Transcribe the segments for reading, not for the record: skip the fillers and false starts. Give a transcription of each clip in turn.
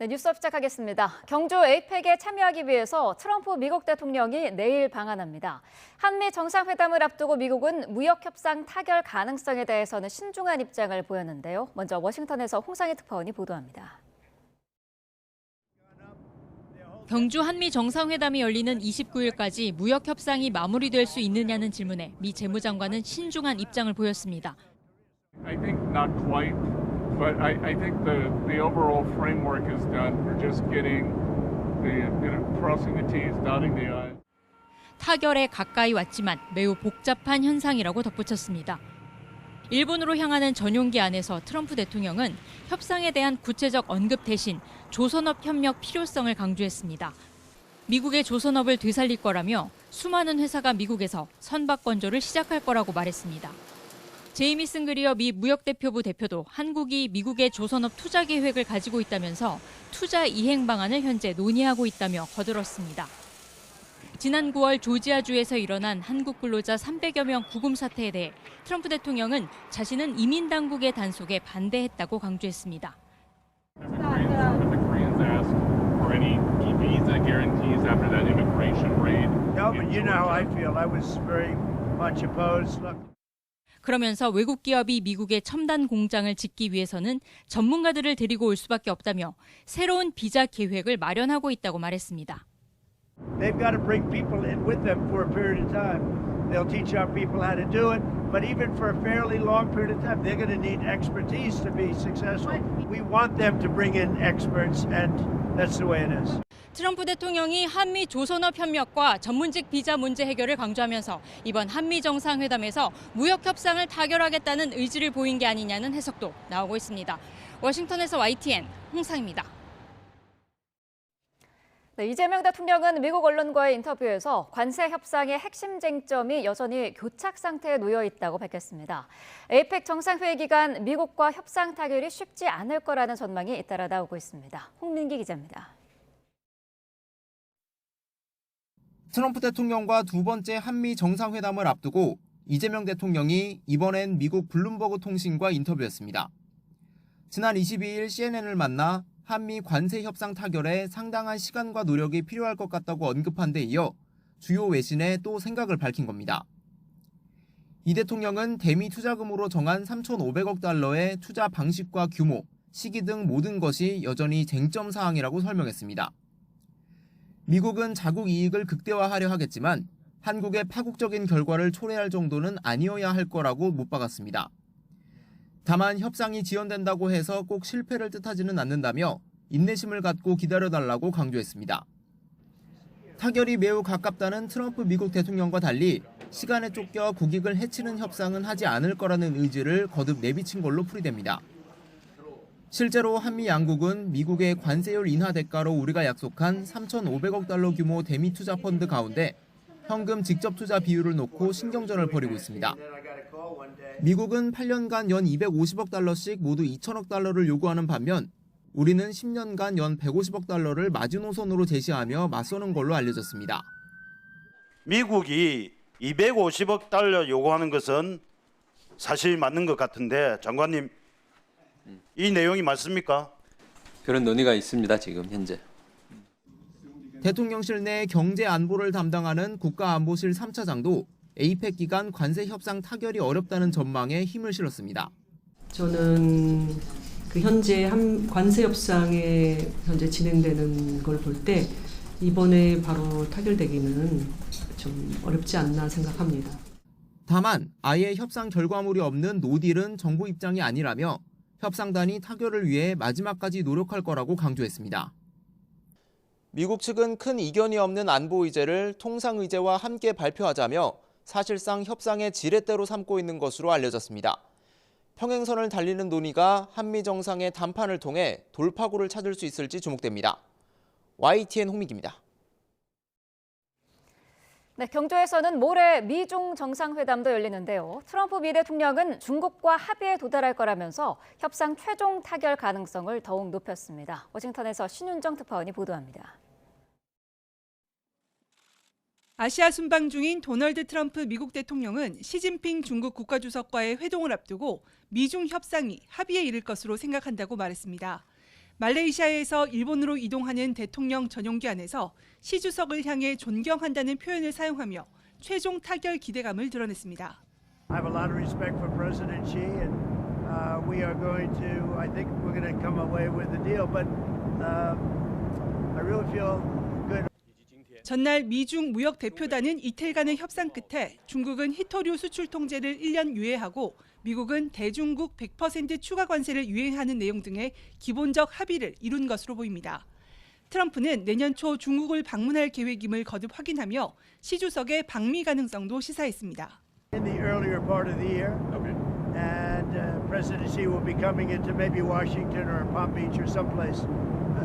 네, 뉴스업 시작하겠습니다. 경주 에이펙에 참여하기 위해서 트럼프 미국 대통령이 내일 방한합니다. 한미 정상회담을 앞두고 미국은 무역협상 타결 가능성에 대해서는 신중한 입장을 보였는데요. 먼저 워싱턴에서 홍상희 특파원이 보도합니다. 경주 한미 정상회담이 열리는 29일까지 무역협상이 마무리될 수 있느냐는 질문에 미 재무장관은 신중한 입장을 보였습니다. I think not quite, but I think the overall framework is done. We're just getting crossing the T's, dotting the I's. 타결에 가까이 왔지만 매우 복잡한 현상이라고 덧붙였습니다. 일본으로 향하는 전용기 안에서 트럼프 대통령은 협상에 대한 구체적 언급 대신 조선업 협력 필요성을 강조했습니다. 미국의 조선업을 되살릴 거라며 수많은 회사가 미국에서 선박 건조를 시작할 거라고 말했습니다. 제이미슨 그리어 미 무역대표부 대표도 한국이 미국의 조선업 투자 계획을 가지고 있다면서 투자 이행 방안을 현재 논의하고 있다며 거들었습니다. 지난 9월 조지아주에서 일어난 한국 근로자 300여 명 구금 사태에 대해 트럼프 대통령은 자신은 이민 당국의 단속에 반대했다고 강조했습니다. The Koreans asked for any visa guarantees after that immigration raid. No, but you know how I feel. I was very much opposed. Look. 그러면서 외국 기업이 미국의 첨단 공장을 짓기 위해서는 전문가들을 데리고 올 수밖에 없다며 새로운 비자 계획을 마련하고 있다고 말했습니다. They've got to bring people in with them for a period of time. They'll teach our people how to do it, but even for a fairly long period of time, they're going to need expertise to be successful. We want them to bring in experts, and that's the way it is. 트럼프 대통령이 한미 조선업 협력과 전문직 비자 문제 해결을 강조하면서 이번 한미 정상회담에서 무역 협상을 타결하겠다는 의지를 보인 게 아니냐는 해석도 나오고 있습니다. 워싱턴에서 YTN 홍상입니다. 네, 이재명 대통령은 미국 언론과의 인터뷰에서 관세 협상의 핵심 쟁점이 여전히 교착 상태에 놓여 있다고 밝혔습니다. 에이펙 정상회의 기간 미국과 협상 타결이 쉽지 않을 거라는 전망이 잇따라 나오고 있습니다. 홍민기 기자입니다. 트럼프 대통령과 두 번째 한미 정상회담을 앞두고 이재명 대통령이 이번엔 미국 블룸버그 통신과 인터뷰했습니다. 지난 22일 CNN을 만나 한미 관세 협상 타결에 상당한 시간과 노력이 필요할 것 같다고 언급한 데 이어 주요 외신에 또 생각을 밝힌 겁니다. 이 대통령은 대미 투자금으로 정한 3,500억 달러의 투자 방식과 규모, 시기 등 모든 것이 여전히 쟁점 사항이라고 설명했습니다. 미국은 자국 이익을 극대화하려 하겠지만 한국의 파국적인 결과를 초래할 정도는 아니어야 할 거라고 못 박았습니다. 다만 협상이 지연된다고 해서 꼭 실패를 뜻하지는 않는다며 인내심을 갖고 기다려달라고 강조했습니다. 타결이 매우 가깝다는 트럼프 미국 대통령과 달리 시간에 쫓겨 국익을 해치는 협상은 하지 않을 거라는 의지를 거듭 내비친 걸로 풀이됩니다. 실제로 한미 양국은 미국의 관세율 인하 대가로 우리가 약속한 3,500억 달러 규모 대미 투자 펀드 가운데 현금 직접 투자 비율을 놓고 신경전을 벌이고 있습니다. 미국은 8년간 연 250억 달러씩 모두 2천억 달러를 요구하는 반면 우리는 10년간 연 150억 달러를 마지노선으로 제시하며 맞서는 걸로 알려졌습니다. 미국이 250억 달러 요구하는 것은 사실 맞는 것 같은데 장관님 이 내용이 맞습니까? 그런 논의가 있습니다. 지금 현재. 대통령실 내 경제 안보를 담당하는 국가안보실 3차장도 에이펙 기간 관세 협상 타결이 어렵다는 전망에 힘을 실었습니다. 저는 현재 관세 협상에 현재 진행되는 걸 볼 때 이번에 바로 타결되기는 좀 어렵지 않나 생각합니다. 다만 아예 협상 결과물이 없는 노딜은 정부 입장이 아니라며 협상단이 타결을 위해 마지막까지 노력할 거라고 강조했습니다. 미국 측은 큰 이견이 없는 안보 의제를 통상 의제와 함께 발표하자며 사실상 협상의 지렛대로 삼고 있는 것으로 알려졌습니다. 평행선을 달리는 논의가 한미 정상의 담판을 통해 돌파구를 찾을 수 있을지 주목됩니다. YTN 홍민기입니다. 네, 경주에서는 모레 미중 정상회담도 열리는데요. 트럼프 미 대통령은 중국과 합의에 도달할 거라면서 협상 최종 타결 가능성을 더욱 높였습니다. 워싱턴에서 신윤정 특파원이 보도합니다. 아시아 순방 중인 도널드 트럼프 미국 대통령은 시진핑 중국 국가주석과의 회동을 앞두고 미중 협상이 합의에 이를 것으로 생각한다고 말했습니다. 말레이시아에서 일본으로 이동하는 대통령 전용기 안에서 시 주석을 향해 존경한다는 표현을 사용하며 최종 타결 기대감을 드러냈습니다. I have a lot of respect for President Xi, and we are going to, I think we're going to come away with a deal, but I really feel good. 전날 미중 무역 대표단은 이틀간의 협상 끝에 중국은 희토류 수출 통제를 1년 유예하고 미국은 대중국 100% 추가 관세를 유예하는 내용 등의 기본적 합의를 이룬 것으로 보입니다. 트럼프는 내년 초 중국을 방문할 계획임을 거듭 확인하며 시 주석의 방미 가능성도 시사했습니다. In the earlier part of the year, and President Xi will be coming into maybe Washington or Palm Beach or someplace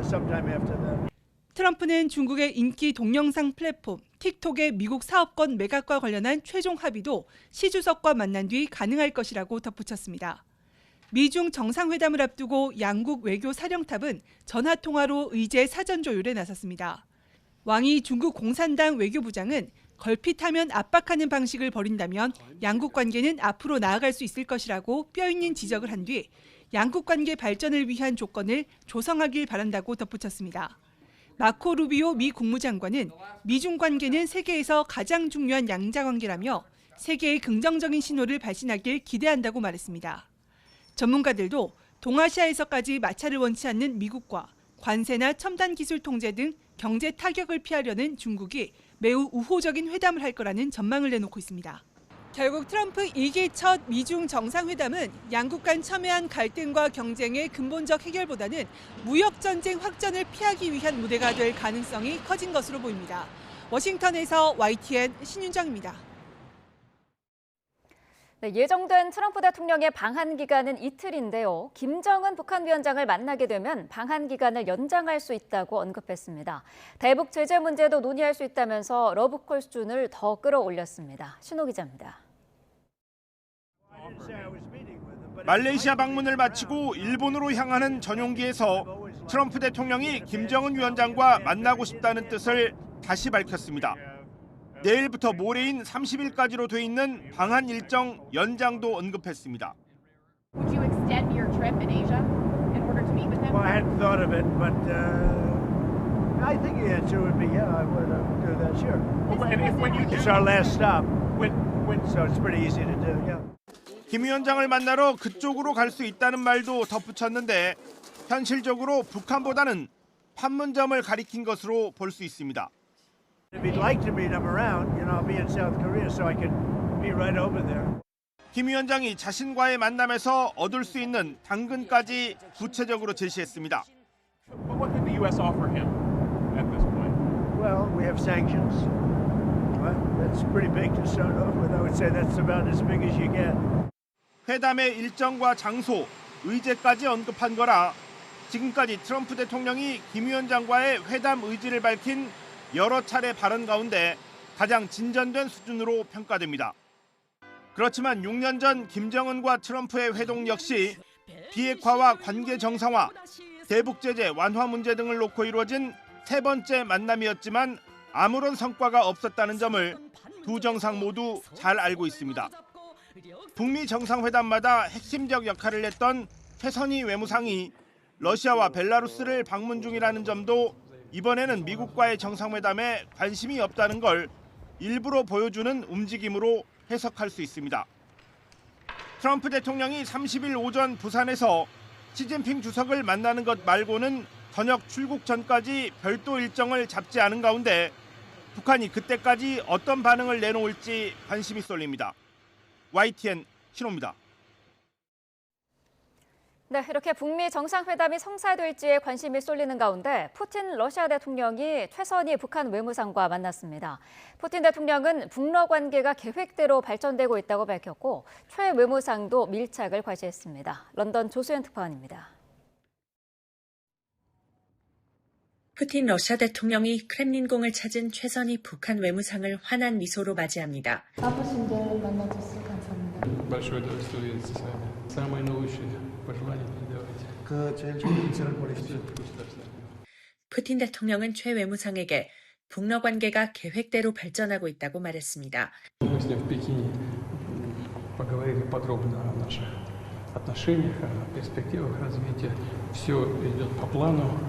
sometime after that. 트럼프는 중국의 인기 동영상 플랫폼 틱톡의 미국 사업권 매각과 관련한 최종 합의도 시 주석과 만난 뒤 가능할 것이라고 덧붙였습니다. 미중 정상회담을 앞두고 양국 외교 사령탑은 전화통화로 의제 사전 조율에 나섰습니다. 왕이 중국 공산당 외교부장은 걸핏하면 압박하는 방식을 벌인다면 양국 관계는 앞으로 나아갈 수 있을 것이라고 뼈있는 지적을 한 뒤 양국 관계 발전을 위한 조건을 조성하길 바란다고 덧붙였습니다. 마코 루비오 미 국무장관은 미중 관계는 세계에서 가장 중요한 양자관계라며 세계의 긍정적인 신호를 발신하길 기대한다고 말했습니다. 전문가들도 동아시아에서까지 마찰을 원치 않는 미국과 관세나 첨단 기술 통제 등 경제 타격을 피하려는 중국이 매우 우호적인 회담을 할 거라는 전망을 내놓고 있습니다. 결국 트럼프 2기 첫 미중 정상회담은 양국 간 첨예한 갈등과 경쟁의 근본적 해결보다는 무역 전쟁 확전을 피하기 위한 무대가 될 가능성이 커진 것으로 보입니다. 워싱턴에서 YTN 신윤정입니다. 네, 예정된 트럼프 대통령의 방한 기간은 이틀인데요. 김정은 북한 위원장을 만나게 되면 방한 기간을 연장할 수 있다고 언급했습니다. 대북 제재 문제도 논의할 수 있다면서 러브콜 수준을 더 끌어올렸습니다. 신호 기자입니다. 말레이시아 방문을 마치고 일본으로 향하는 전용기에서 트럼프 대통령이 김정은 위원장과 만나고 싶다는 뜻을 다시 밝혔습니다. 내일부터 모레인 30일까지로 돼 있는 방한 일정 연장도 언급했습니다. Would you extend your trip in Asia in order to meet with him? Well, I hadn't thought of it, but I think the answer would be, yeah, I would do that, sure. It's our last stop, so it's pretty easy to do, yeah. 김 위원장을 만나러 그쪽으로 갈 수 있다는 말도 덧붙였는데 현실적으로 북한보다는 판문점을 가리킨 것으로 볼 수 있습니다. If you'd like to meet him around, I'll be in South Korea, so I can be right over there. 김 위원장이 자신과의 만남에서 얻을 수 있는 당근까지 구체적으로 제시했습니다. What could the U.S. offer him at this point? Well, we have sanctions. Well, that's pretty big to start off with. I would say that's about as big as you get. 회담의 일정과 장소, 의제까지 언급한 거라 지금까지 트럼프 대통령이 김 위원장과의 회담 의지를 밝힌 여러 차례 발언 가운데 가장 진전된 수준으로 평가됩니다. 그렇지만 6년 전 김정은과 트럼프의 회동 역시 비핵화와 관계 정상화, 대북 제재 완화 문제 등을 놓고 이루어진 세 번째 만남이었지만 아무런 성과가 없었다는 점을 두 정상 모두 잘 알고 있습니다. 북미 정상회담마다 핵심적 역할을 했던 최선희 외무상이 러시아와 벨라루스를 방문 중이라는 점도 이번에는 미국과의 정상회담에 관심이 없다는 걸 일부러 보여주는 움직임으로 해석할 수 있습니다. 트럼프 대통령이 30일 오전 부산에서 시진핑 주석을 만나는 것 말고는 저녁 출국 전까지 별도 일정을 잡지 않은 가운데 북한이 그때까지 어떤 반응을 내놓을지 관심이 쏠립니다. YTN 신호입니다. 네, 이렇게 북미 정상회담이 성사될지에 관심이 쏠리는 가운데 푸틴 러시아 대통령이 최선희 북한 외무상과 만났습니다. 푸틴 대통령은 북러 관계가 계획대로 발전되고 있다고 밝혔고 최 외무상도 밀착을 과시했습니다. 런던 조수연 특파원입니다. 푸틴 러시아 대통령이 크렘린궁을 찾은 최선희 북한 외무상을 환한 미소로 맞이합니다. 바쁘신데 만나줘서 감사합니다. Большое удовольствие видеться с вами. Самые наилучшие пожелания передавайте. 제일 좋은 인사를 보내십시오. 푸틴 대통령은 최 외무상에게 북러 관계가 계획대로 발전하고 있다고 말했습니다. Мы с ним в Пекине поговорили подробно о наших отношениях, о перспективах развития. Все идет по плану,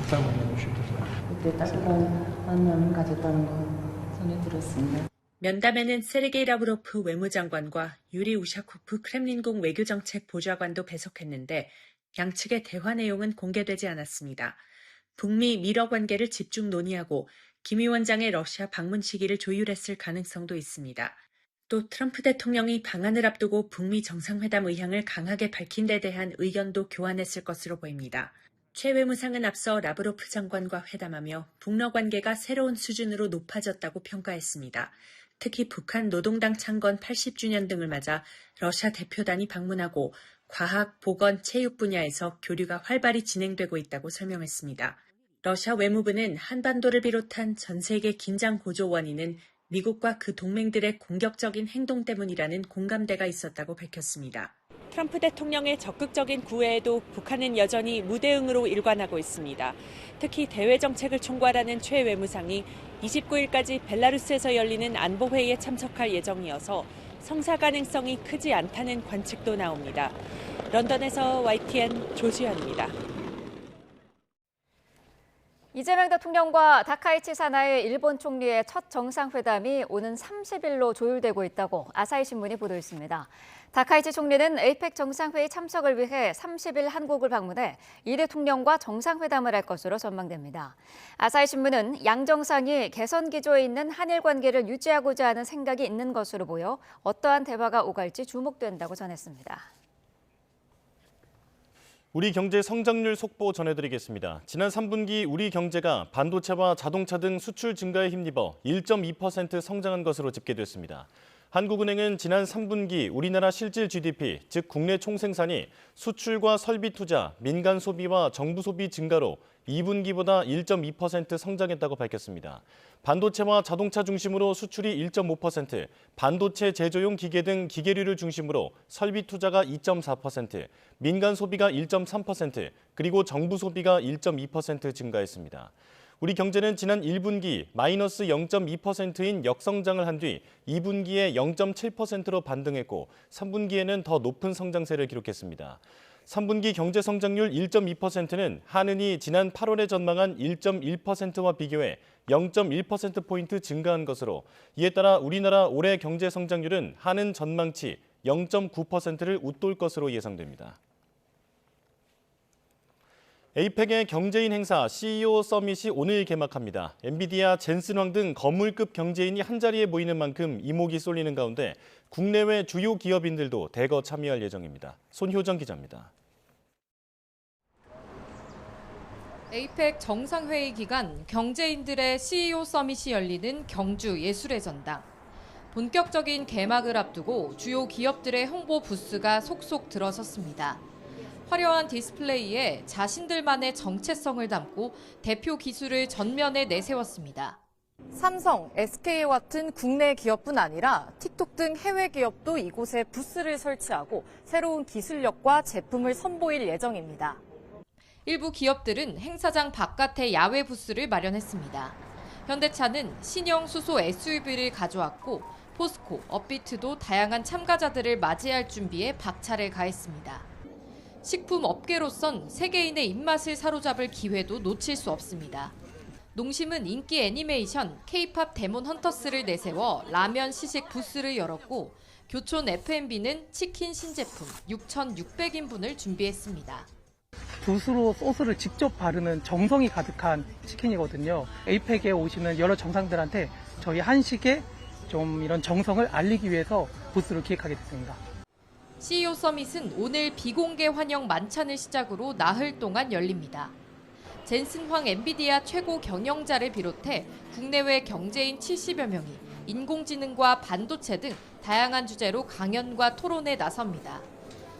там они очень нужны. 그때 따뜻한 만남을 가졌다는 거 전해 들었습니다. 면담에는 세르게이 라브로프 외무장관과 유리 우샤코프 크렘린궁 외교정책 보좌관도 배석했는데 양측의 대화 내용은 공개되지 않았습니다. 북미 밀어 관계를 집중 논의하고 김 위원장의 러시아 방문 시기를 조율했을 가능성도 있습니다. 또 트럼프 대통령이 방한을 앞두고 북미 정상회담 의향을 강하게 밝힌 데 대한 의견도 교환했을 것으로 보입니다. 최 외무상은 앞서 라브로프 장관과 회담하며 북러 관계가 새로운 수준으로 높아졌다고 평가했습니다. 특히 북한 노동당 창건 80주년 등을 맞아 러시아 대표단이 방문하고 과학, 보건, 체육 분야에서 교류가 활발히 진행되고 있다고 설명했습니다. 러시아 외무부는 한반도를 비롯한 전 세계 긴장 고조 원인은 미국과 그 동맹들의 공격적인 행동 때문이라는 공감대가 있었다고 밝혔습니다. 트럼프 대통령의 적극적인 구애에도 북한은 여전히 무대응으로 일관하고 있습니다. 특히 대외 정책을 총괄하는 최 외무상이 29일까지 벨라루스에서 열리는 안보회의에 참석할 예정이어서 성사 가능성이 크지 않다는 관측도 나옵니다. 런던에서 YTN 조수연입니다. 이재명 대통령과 다카이치 사나이 일본 총리의 첫 정상회담이 오는 30일로 조율되고 있다고 아사히 신문이 보도했습니다. 다카이치 총리는 에이펙 정상회의 참석을 위해 30일 한국을 방문해 이 대통령과 정상회담을 할 것으로 전망됩니다. 아사히 신문은 양 정상이 개선 기조에 있는 한일 관계를 유지하고자 하는 생각이 있는 것으로 보여 어떠한 대화가 오갈지 주목된다고 전했습니다. 우리 경제 성장률 속보 전해드리겠습니다. 지난 3분기 우리 경제가 반도체와 자동차 등 수출 증가에 힘입어 1.2% 성장한 것으로 집계됐습니다. 한국은행은 지난 3분기 우리나라 실질 GDP, 즉 국내 총생산이 수출과 설비 투자, 민간 소비와 정부 소비 증가로 2분기보다 1.2% 성장했다고 밝혔습니다. 반도체와 자동차 중심으로 수출이 1.5%, 반도체 제조용 기계 등 기계류를 중심으로 설비 투자가 2.4%, 민간 소비가 1.3%, 그리고 정부 소비가 1.2% 증가했습니다. 우리 경제는 지난 1분기 마이너스 0.2%인 역성장을 한 뒤 2분기에 0.7%로 반등했고 3분기에는 더 높은 성장세를 기록했습니다. 3분기 경제 성장률 1.2%는 한은이 지난 8월에 전망한 1.1%와 비교해 0.1%포인트 증가한 것으로 이에 따라 우리나라 올해 경제 성장률은 한은 전망치 0.9%를 웃돌 것으로 예상됩니다. 에이펙의 경제인 행사 CEO 서밋이 오늘 개막합니다. 엔비디아, 젠슨황 등 거물급 경제인이 한자리에 모이는 만큼 이목이 쏠리는 가운데 국내외 주요 기업인들도 대거 참여할 예정입니다. 손효정 기자입니다. 에이펙 정상회의 기간 경제인들의 CEO 서밋이 열리는 경주 예술의 전당. 본격적인 개막을 앞두고 주요 기업들의 홍보 부스가 속속 들어섰습니다. 화려한 디스플레이에 자신들만의 정체성을 담고 대표 기술을 전면에 내세웠습니다. 삼성, SK와 같은 국내 기업뿐 아니라 틱톡 등 해외 기업도 이곳에 부스를 설치하고 새로운 기술력과 제품을 선보일 예정입니다. 일부 기업들은 행사장 바깥에 야외 부스를 마련했습니다. 현대차는 신형 수소 SUV를 가져왔고 포스코, 업비트도 다양한 참가자들을 맞이할 준비에 박차를 가했습니다. 식품 업계로선 세계인의 입맛을 사로잡을 기회도 놓칠 수 없습니다. 농심은 인기 애니메이션 K-팝 데몬 헌터스를 내세워 라면 시식 부스를 열었고 교촌 F&B는 치킨 신제품 6,600인분을 준비했습니다. 붓으로 소스를 직접 바르는 정성이 가득한 치킨이거든요. 에이펙에 오시는 여러 정상들한테 저희 한식의 좀 이런 정성을 알리기 위해서 부스를 기획하게 됐습니다. CEO 서밋은 오늘 비공개 환영 만찬을 시작으로 나흘 동안 열립니다. 젠슨황 엔비디아 최고 경영자를 비롯해 국내외 경제인 70여 명이 인공지능과 반도체 등 다양한 주제로 강연과 토론에 나섭니다.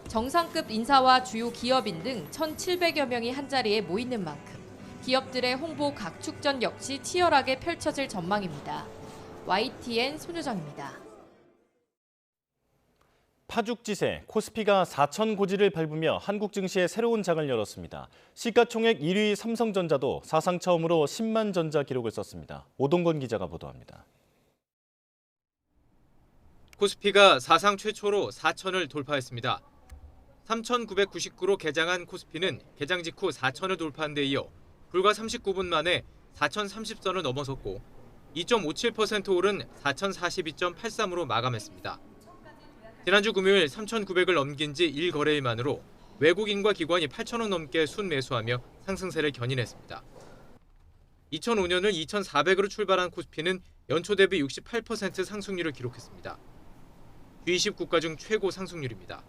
정상급 인사와 주요 기업인 등 1,700여 명이 한자리에 모이는 만큼 기업들의 홍보 각축전 역시 치열하게 펼쳐질 전망입니다. YTN 손효정입니다. 파죽지세, 코스피가 4천 고지를 밟으며 한국 증시에 새로운 장을 열었습니다. 시가총액 1위 삼성전자도 사상 처음으로 10만 전자 기록을 썼습니다. 오동건 기자가 보도합니다. 코스피가 사상 최초로 4천을 돌파했습니다. 3,999로 개장한 코스피는 개장 직후 4,000을 돌파한 데 이어 불과 39분 만에 4,030선을 넘어섰고 2.57% 오른 4,042.83으로 마감했습니다. 지난주 금요일 3,900을 넘긴 지 1거래일만으로 외국인과 기관이 8,000원 넘게 순매수하며 상승세를 견인했습니다. 2005년을 2,400으로 출발한 코스피는 연초 대비 68% 상승률을 기록했습니다. G20 국가 중 최고 상승률입니다.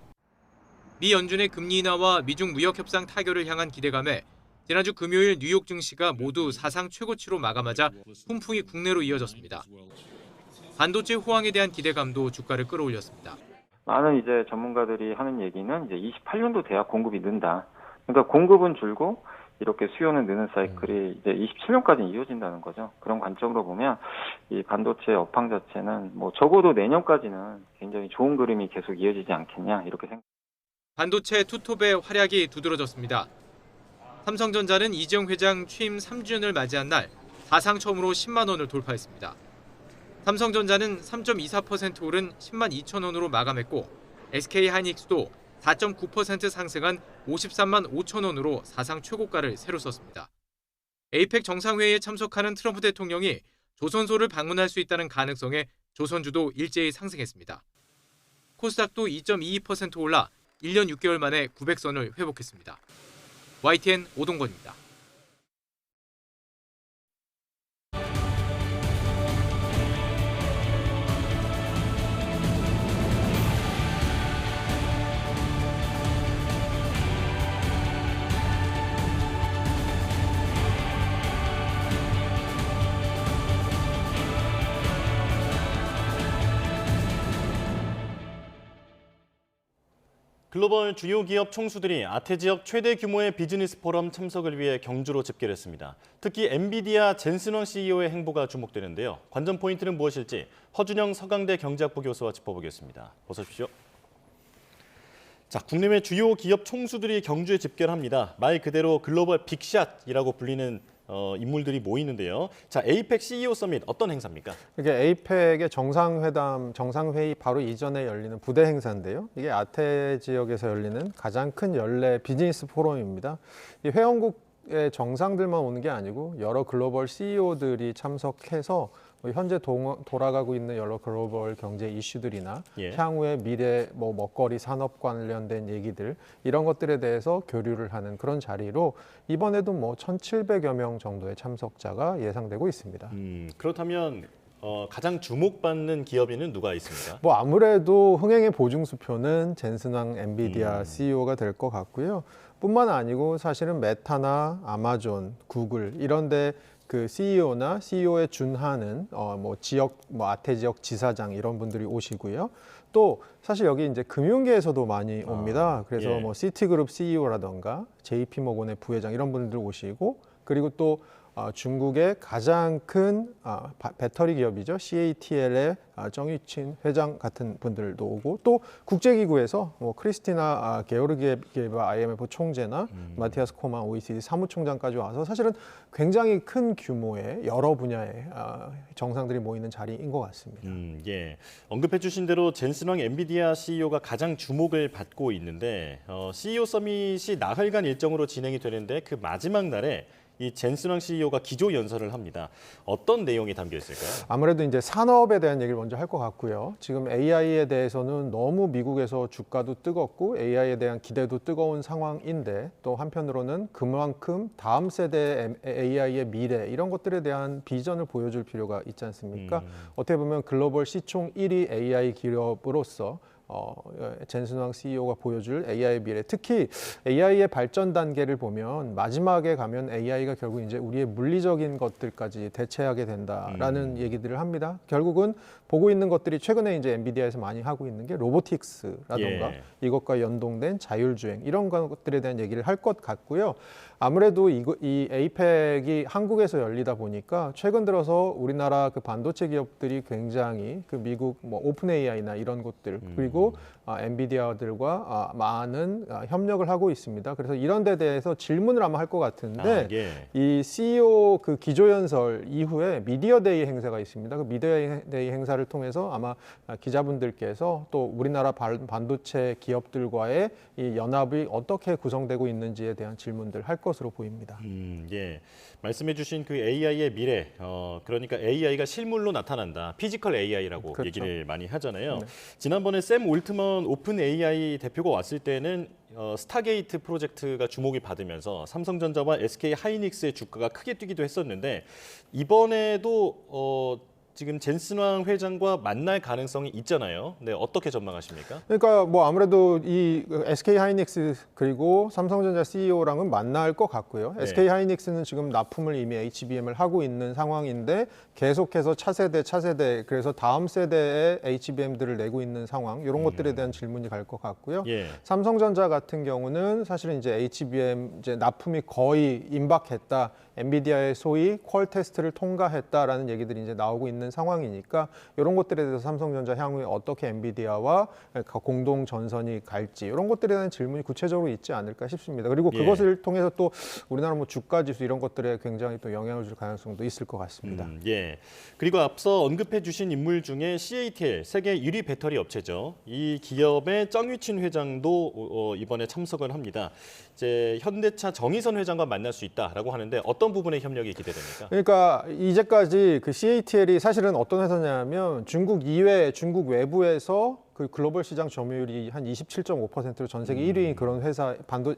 미 연준의 금리 인하와 미중 무역 협상 타결을 향한 기대감에 지난주 금요일 뉴욕 증시가 모두 사상 최고치로 마감하자 훈풍이 국내로 이어졌습니다. 반도체 호황에 대한 기대감도 주가를 끌어올렸습니다. 많은 이제 전문가들이 하는 얘기는 이제 28년도 돼야 공급이 는다. 그러니까 공급은 줄고 이렇게 수요는 느는 사이클이 이제 27년까지 이어진다는 거죠. 그런 관점으로 보면 이 반도체 업황 자체는 뭐 적어도 내년까지는 굉장히 좋은 그림이 계속 이어지지 않겠냐 이렇게 생각합니다. 반도체 투톱의 활약이 두드러졌습니다. 삼성전자는 이재용 회장 취임 3주년을 맞이한 날 사상 처음으로 10만 원을 돌파했습니다. 삼성전자는 3.24% 오른 10만 2천 원으로 마감했고 SK하이닉스도 4.9% 상승한 53만 5천 원으로 사상 최고가를 새로 썼습니다. 에이펙 정상회의에 참석하는 트럼프 대통령이 조선소를 방문할 수 있다는 가능성에 조선주도 일제히 상승했습니다. 코스닥도 2.22% 올라 1년 6개월 만에 900선을 회복했습니다. YTN 오동건입니다. 글로벌 주요 기업 총수들이 아태 지역 최대 규모의 비즈니스 포럼 참석을 위해 경주로 집계를 했습니다. 특히 엔비디아 젠슨왕 CEO의 행보가 주목되는데요. 관전 포인트는 무엇일지 허준영 서강대 경제학부 교수와 짚어보겠습니다. 어서 오십시오. 자, 국내외 주요 기업 총수들이 경주에 집계를 합니다. 말 그대로 글로벌 빅샷이라고 불리는 인물들이 모이는데요. 자, 에이펙 CEO 서밋 어떤 행사입니까? 이게 에이펙의 정상회담, 정상회의 바로 이전에 열리는 부대 행사인데요. 이게 아태 지역에서 열리는 가장 큰 연례 비즈니스 포럼입니다. 이 회원국의 정상들만 오는 게 아니고 여러 글로벌 CEO들이 참석해서 현재 돌아가고 있는 여러 글로벌 경제 이슈들이나 향후의 미래 먹거리 산업 관련된 얘기들 이런 것들에 대해서 교류를 하는 그런 자리로 이번에도 1,700여 명 정도의 참석자가 예상되고 있습니다. 그렇다면 가장 주목받는 기업인은 누가 있습니까? 아무래도 흥행의 보증수표는 젠슨왕 엔비디아 CEO가 될 것 같고요. 뿐만 아니고 사실은 메타나 아마존, 구글 이런데 그 CEO나 CEO에 준하는 지역 아태 지역 지사장 이런 분들이 오시고요. 또 사실 여기 이제 금융계에서도 많이 옵니다. 그래서 시티그룹 CEO라던가 JP모건의 부회장 이런 분들 오시고 그리고 또 중국의 가장 큰 배터리 기업이죠. CATL의 정유친 회장 같은 분들도 오고 또 국제기구에서 크리스티나 게오르기예바 IMF 총재나 마티아스 코만 OECD 사무총장까지 와서 사실은 굉장히 큰 규모의 여러 분야의 정상들이 모이는 자리인 것 같습니다. 예, 언급해 주신 대로 젠슨왕 엔비디아 CEO가 가장 주목을 받고 있는데 CEO 서밋이 나흘간 일정으로 진행이 되는데 그 마지막 날에 이 젠슨왕 CEO가 기조 연설을 합니다. 어떤 내용이 담겨 있을까요? 아무래도 이제 산업에 대한 얘기를 먼저 할 것 같고요. 지금 AI에 대해서는 너무 미국에서 주가도 뜨겁고 AI에 대한 기대도 뜨거운 상황인데 또 한편으로는 그만큼 다음 세대 AI의 미래 이런 것들에 대한 비전을 보여줄 필요가 있지 않습니까? 어떻게 보면 글로벌 시총 1위 AI 기업으로서 젠슨왕 CEO가 보여줄 AI의 미래, 특히 AI의 발전 단계를 보면 마지막에 가면 AI가 결국 이제 우리의 물리적인 것들까지 대체하게 된다라는 얘기들을 합니다. 결국은 보고 있는 것들이 최근에 이제 엔비디아에서 많이 하고 있는 게 로보틱스라던가 이것과 연동된 자율주행 이런 것들에 대한 얘기를 할 것 같고요. 아무래도 이 에이펙이 한국에서 열리다 보니까 최근 들어서 우리나라 그 반도체 기업들이 굉장히 그 미국 뭐 오픈 AI나 이런 곳들 그리고 엔비디아들과 많은 협력을 하고 있습니다. 그래서 이런 데 대해서 질문을 아마 할 것 같은데 이 CEO 그 기조연설 이후에 미디어데이 행사가 있습니다. 그 미디어데이 행사를 통해서 아마 기자분들께서 또 우리나라 반도체 기업들과의 이 연합이 어떻게 구성되고 있는지에 대한 질문들 할 것으로 보입니다. 예. 말씀해주신 그 AI의 미래, 그러니까 AI가 실물로 나타난다. 피지컬 AI라고 그렇죠. 얘기를 많이 하잖아요. 네. 지난번에 샘 올트먼 오픈 AI 대표가 왔을 때는 스타게이트 프로젝트가 주목이 받으면서 삼성전자와 SK 하이닉스의 주가가 크게 뛰기도 했었는데 이번에도 지금 젠슨왕 회장과 만날 가능성이 있잖아요. 네, 어떻게 전망하십니까? 그러니까 뭐 아무래도 이 SK 하이닉스 그리고 삼성전자 CEO랑은 만날 것 같고요. 네. SK 하이닉스는 지금 납품을 이미 HBM을 하고 있는 상황인데 계속해서 차세대 그래서 다음 세대의 HBM들을 내고 있는 상황 이런 것들에 대한 질문이 갈 것 같고요. 예. 삼성전자 같은 경우는 사실은 이제 HBM 이제 납품이 거의 임박했다. 엔비디아의 소위 퀄 테스트를 통과했다라는 얘기들이 이제 나오고 있는 상황이니까 이런 것들에 대해서 삼성전자 향후에 어떻게 엔비디아와 공동 전선이 갈지 이런 것들에 대한 질문이 구체적으로 있지 않을까 싶습니다. 그리고 그것을 통해서 또 우리나라 뭐 주가 지수 이런 것들에 굉장히 또 영향을 줄 가능성도 있을 것 같습니다. 예. 그리고 앞서 언급해 주신 인물 중에 CATL 세계 1위 배터리 업체죠. 이 기업의 정유친 회장도 이번에 참석을 합니다. 이제 현대차 정의선 회장과 만날 수 있다라고 하는데 어떤 부분의 협력이 기대됩니까? 그러니까 이제까지 그 CATL이 사실은 어떤 회사냐면 중국 이외, 중국 외부에서 그 글로벌 시장 점유율이 한 27.5%로 전 세계 1위인 그런 회사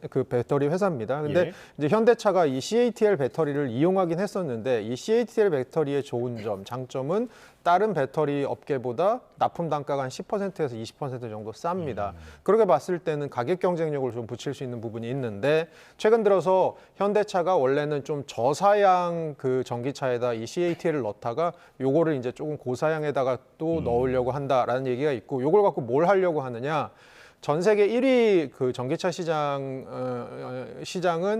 그 배터리 회사입니다. 근데 이제 현대차가 이 CATL 배터리를 이용하긴 했었는데 이 CATL 배터리의 좋은 점, 장점은 다른 배터리 업계보다 납품 단가가 한 10%에서 20% 정도 쌉니다. 그렇게 봤을 때는 가격 경쟁력을 좀 붙일 수 있는 부분이 있는데 최근 들어서 현대차가 원래는 좀 저사양 그 전기차에다 이 CATL을 넣다가 요거를 이제 조금 고사양에다가 또 넣으려고 한다라는 얘기가 있고 요걸 갖고 뭘 하려고 하느냐? 전 세계 1위 그 전기차 시장은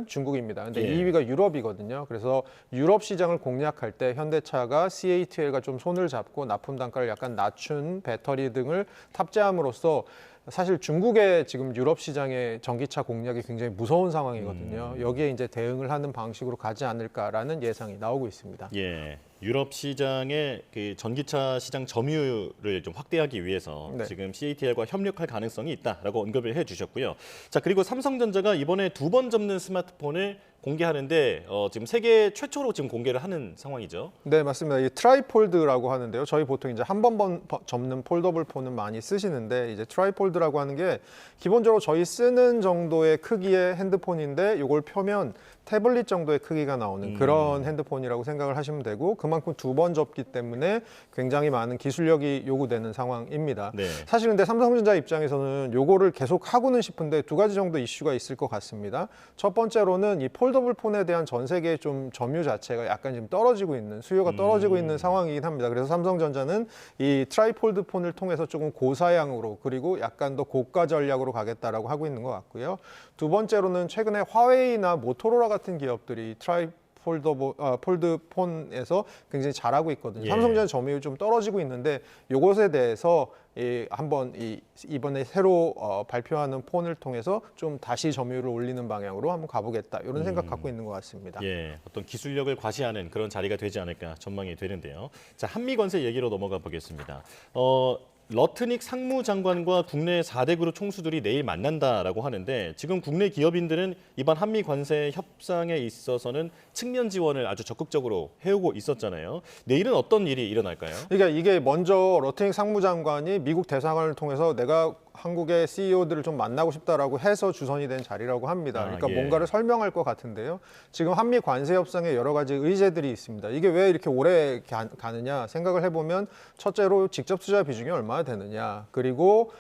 중국입니다. 근데 2위가 유럽이거든요. 그래서 유럽 시장을 공략할 때 현대차가 CATL과 좀 손을 잡고 납품 단가를 약간 낮춘 배터리 등을 탑재함으로써 사실 중국의 지금 유럽 시장의 전기차 공략이 굉장히 무서운 상황이거든요. 여기에 이제 대응을 하는 방식으로 가지 않을까라는 예상이 나오고 있습니다. 예. 유럽 시장의 그 전기차 시장 점유율을 좀 확대하기 위해서 지금 CATL과 협력할 가능성이 있다라고 언급을 해주셨고요. 자, 그리고 삼성전자가 이번에 2번 접는 스마트폰을 공개하는데 지금 세계 최초로 지금 공개를 하는 상황이죠. 네, 맞습니다. 이 트라이폴드라고 하는데요. 저희 보통 이제 한 번 접는 폴더블 폰은 많이 쓰시는데 이제 트라이폴드라고 하는 게 기본적으로 저희 쓰는 정도의 크기의 핸드폰인데 이걸 펴면 태블릿 정도의 크기가 나오는 그런 핸드폰이라고 생각을 하시면 되고 그만큼 2번 접기 때문에 굉장히 많은 기술력이 요구되는 상황입니다. 사실 근데 삼성전자 입장에서는 요거를 계속 하고는 싶은데 두 가지 정도 이슈가 있을 것 같습니다. 첫 번째로는 이 폴더블 폰에 대한 전 세계의 좀 점유 자체가 약간 지금 떨어지고 있는 수요가 떨어지고 있는 상황이긴 합니다. 그래서 삼성전자는 이 트라이폴드 폰을 통해서 조금 고사양으로 그리고 약간 더 고가 전략으로 가겠다라고 하고 있는 것 같고요. 두 번째로는 최근에 화웨이나 모토로라 같은 기업들이 폴드 폰에서 굉장히 잘하고 있거든요. 삼성전자 점유율이 좀 떨어지고 있는데 이것에 대해서 한번 이번에 새로 발표하는 폰을 통해서 좀 다시 점유율을 올리는 방향으로 한번 가보겠다 이런 생각 갖고 있는 것 같습니다. 예, 어떤 기술력을 과시하는 그런 자리가 되지 않을까 전망이 되는데요. 자, 한미 관세 얘기로 넘어가 보겠습니다. 러트닉 상무장관과 국내 4대 그룹 총수들이 내일 만난다라고 하는데 지금 국내 기업인들은 이번 한미 관세 협상에 있어서는 측면 지원을 아주 적극적으로 해오고 있었잖아요. 내일은 어떤 일이 일어날까요? 그러니까 이게 먼저 러트닉 상무장관이 미국 대사관을 통해서 내가 한국의 CEO들을 좀 만나고 싶다라고 해서 주선이 된 자리라고 합니다. 그러니까 뭔가를 설명할 것 같은데요. 지금 한미 관세 협상에 여러 가지 의제들이 있습니다. 이게 왜 이렇게 오래 가느냐 생각을 해보면 첫째로 직접 투자 비중이 얼마나 되느냐 그리고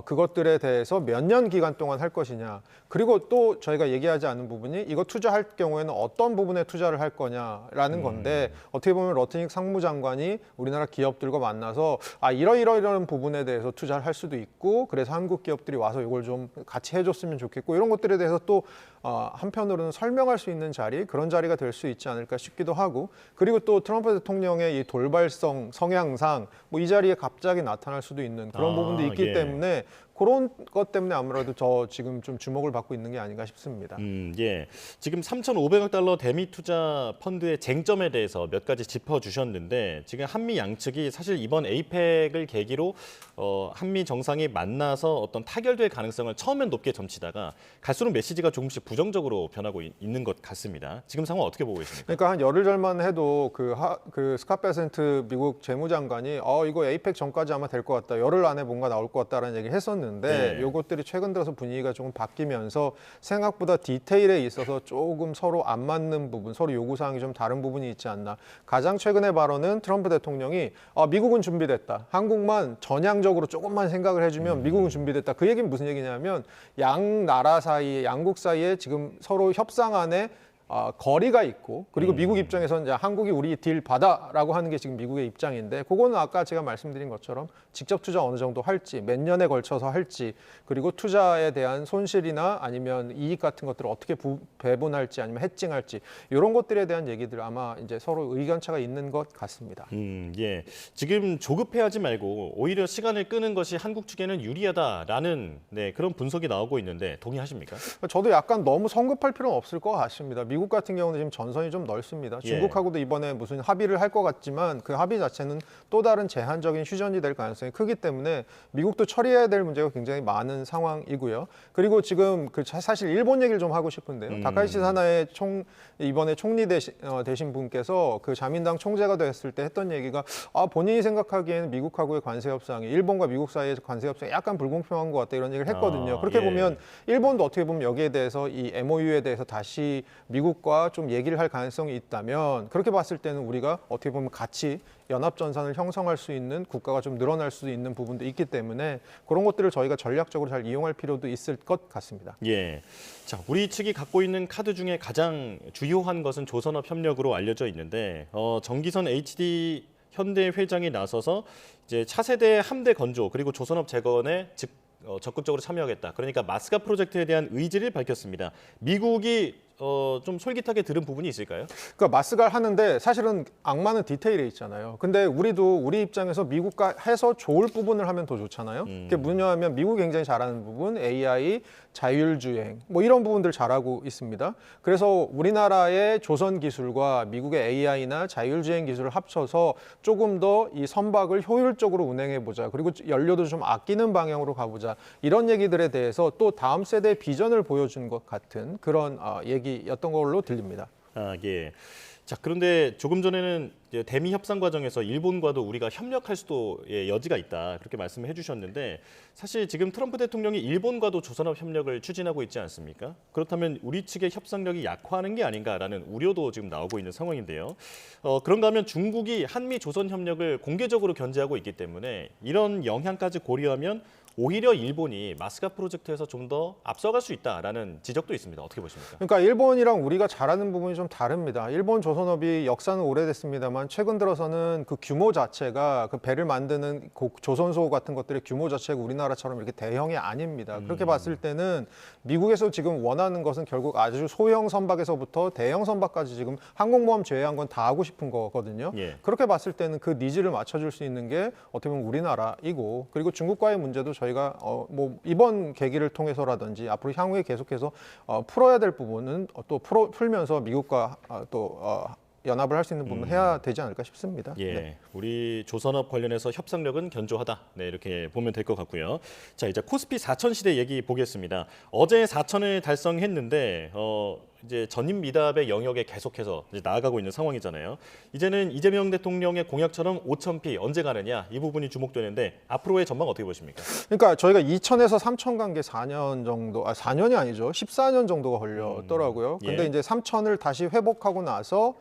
그것들에 대해서 몇 년 기간 동안 할 것이냐. 그리고 또 저희가 얘기하지 않은 부분이 이거 투자할 경우에는 어떤 부분에 투자를 할 거냐라는 건데 어떻게 보면 러트닉 상무장관이 우리나라 기업들과 만나서 이런 부분에 대해서 투자를 할 수도 있고 그래서 한국 기업들이 와서 이걸 좀 같이 해줬으면 좋겠고 이런 것들에 대해서 또 한편으로는 설명할 수 있는 자리 그런 자리가 될 수 있지 않을까 싶기도 하고 그리고 또 트럼프 대통령의 이 돌발성 성향상 뭐 이 자리에 갑자기 나타날 수도 있는 그런 부분도 있기 때문에 그런 것 때문에 아무래도 저 지금 좀 주목을 받고 있는 게 아닌가 싶습니다. 예. 지금 3,500억 달러 대미 투자 펀드의 쟁점에 대해서 몇 가지 짚어주셨는데 지금 한미 양측이 사실 이번 에이펙을 계기로 한미 정상이 만나서 어떤 타결될 가능성을 처음엔 높게 점치다가 갈수록 메시지가 조금씩 부정적으로 변하고 있는 것 같습니다. 지금 상황 어떻게 보고 계십니까? 그러니까 한 열흘 전만 해도 그 스캇 베센트 미국 재무장관이 이거 에이펙 전까지 아마 될 것 같다. 열흘 안에 뭔가 나올 것 같다라는 얘기를 했었는데 요것들이 최근 들어서 분위기가 조금 바뀌면서 생각보다 디테일에 있어서 조금 서로 안 맞는 부분, 서로 요구사항이 좀 다른 부분이 있지 않나. 가장 최근의 발언은 트럼프 대통령이 미국은 준비됐다. 한국만 전향적으로 조금만 생각을 해주면 미국은 준비됐다. 그 얘기는 무슨 얘기냐면 양국 사이에 지금 서로 협상안에 거리가 있고 그리고 미국 입장에서는 이제 한국이 우리 딜 받아라고 하는 게 지금 미국의 입장인데 그거는 아까 제가 말씀드린 것처럼 직접 투자 어느 정도 할지 몇 년에 걸쳐서 할지 그리고 투자에 대한 손실이나 아니면 이익 같은 것들을 어떻게 배분할지 아니면 해칭할지 이런 것들에 대한 얘기들 아마 이제 서로 의견차가 있는 것 같습니다. 예. 지금 조급해하지 말고 오히려 시간을 끄는 것이 한국 측에는 유리하다라는 그런 분석이 나오고 있는데 동의하십니까? 저도 약간 너무 성급할 필요는 없을 것 같습니다. 미국 같은 경우는 지금 전선이 좀 넓습니다. 중국하고도 이번에 무슨 합의를 할 것 같지만 그 합의 자체는 또 다른 제한적인 휴전이 될 가능성이 크기 때문에 미국도 처리해야 될 문제가 굉장히 많은 상황이고요. 그리고 지금 사실 일본 얘기를 좀 하고 싶은데요. 다카이시 사나의 이번에 총리 되신 분께서 그 자민당 총재가 됐을 때 했던 얘기가 본인이 생각하기에는 미국하고의 관세 협상이 일본과 미국 사이의 관세 협상이 약간 불공평한 것 같다 이런 얘기를 했거든요. 그렇게 보면 일본도 어떻게 보면 여기에 대해서 이 MOU에 대해서 다시 미국과 좀 얘기를 할 가능성이 있다면 그렇게 봤을 때는 우리가 어떻게 보면 같이 연합전선을 형성할 수 있는 국가가 좀 늘어날 수 있는 부분도 있기 때문에 그런 것들을 저희가 전략적으로 잘 이용할 필요도 있을 것 같습니다. 예. 자, 우리 측이 갖고 있는 카드 중에 가장 주요한 것은 조선업 협력으로 알려져 있는데 정기선 HD 현대 회장이 나서서 이제 차세대 함대 건조 그리고 조선업 재건에 적극적으로 참여하겠다. 그러니까 마스가 프로젝트에 대한 의지를 밝혔습니다. 미국이 좀 솔깃하게 들은 부분이 있을까요? 그러니까 마스가 하는데 사실은 악마는 디테일에 있잖아요. 근데 우리 입장에서 미국과 해서 좋을 부분을 하면 더 좋잖아요. 그게 뭐냐면 미국이 굉장히 잘하는 부분, AI, 자율주행 뭐 이런 부분들 잘하고 있습니다. 그래서 우리나라의 조선 기술과 미국의 AI나 자율주행 기술을 합쳐서 조금 더 이 선박을 효율적으로 운행해 보자. 그리고 연료도 좀 아끼는 방향으로 가보자. 이런 얘기들에 대해서 또 다음 세대의 비전을 보여준 것 같은 그런 얘기였던 걸로 들립니다. 예. 자, 그런데 조금 전에는 대미 협상 과정에서 일본과도 우리가 협력할 수도 여지가 있다 그렇게 말씀을 해주셨는데 사실 지금 트럼프 대통령이 일본과도 조선업 협력을 추진하고 있지 않습니까? 그렇다면 우리 측의 협상력이 약화하는 게 아닌가라는 우려도 지금 나오고 있는 상황인데요. 그런가 하면 중국이 한미 조선 협력을 공개적으로 견제하고 있기 때문에 이런 영향까지 고려하면 오히려 일본이 마스가 프로젝트에서 좀 더 앞서갈 수 있다라는 지적도 있습니다. 어떻게 보십니까? 그러니까 일본이랑 우리가 잘하는 부분이 좀 다릅니다. 일본 조선업이 역사는 오래됐습니다만 최근 들어서는 그 규모 자체가 그 배를 만드는 조선소 같은 것들의 규모 자체가 우리나라처럼 이렇게 대형이 아닙니다. 그렇게 봤을 때는 미국에서 지금 원하는 것은 결국 아주 소형 선박에서부터 대형 선박까지 지금 항공모함 제외한 건 다 하고 싶은 거거든요. 그렇게 봤을 때는 그 니즈를 맞춰줄 수 있는 게 어떻게 보면 우리나라이고 그리고 중국과의 문제도 저희가 뭐 이번 계기를 통해서라든지 앞으로 향후에 계속해서 풀어야 될 부분은 또 풀면서 미국과 또 연합을 할 수 있는 부분을 해야 되지 않을까 싶습니다. 예, 우리 조선업 관련해서 협상력은 견조하다. 이렇게 보면 될 것 같고요. 자, 이제 코스피 4천 시대 얘기 보겠습니다. 어제 4천을 달성했는데 이제 전임 미답의 영역에 계속해서 이제 나아가고 있는 상황이잖아요. 이제는 이재명 대통령의 공약처럼 5,000피 언제 가느냐 이 부분이 주목되는데 앞으로의 전망 어떻게 보십니까? 그러니까 저희가 2,000에서 3,000 간 게 4년 정도, 4년이 아니죠. 14년 정도가 걸렸더라고요. 근데 이제 3,000을 다시 회복하고 나서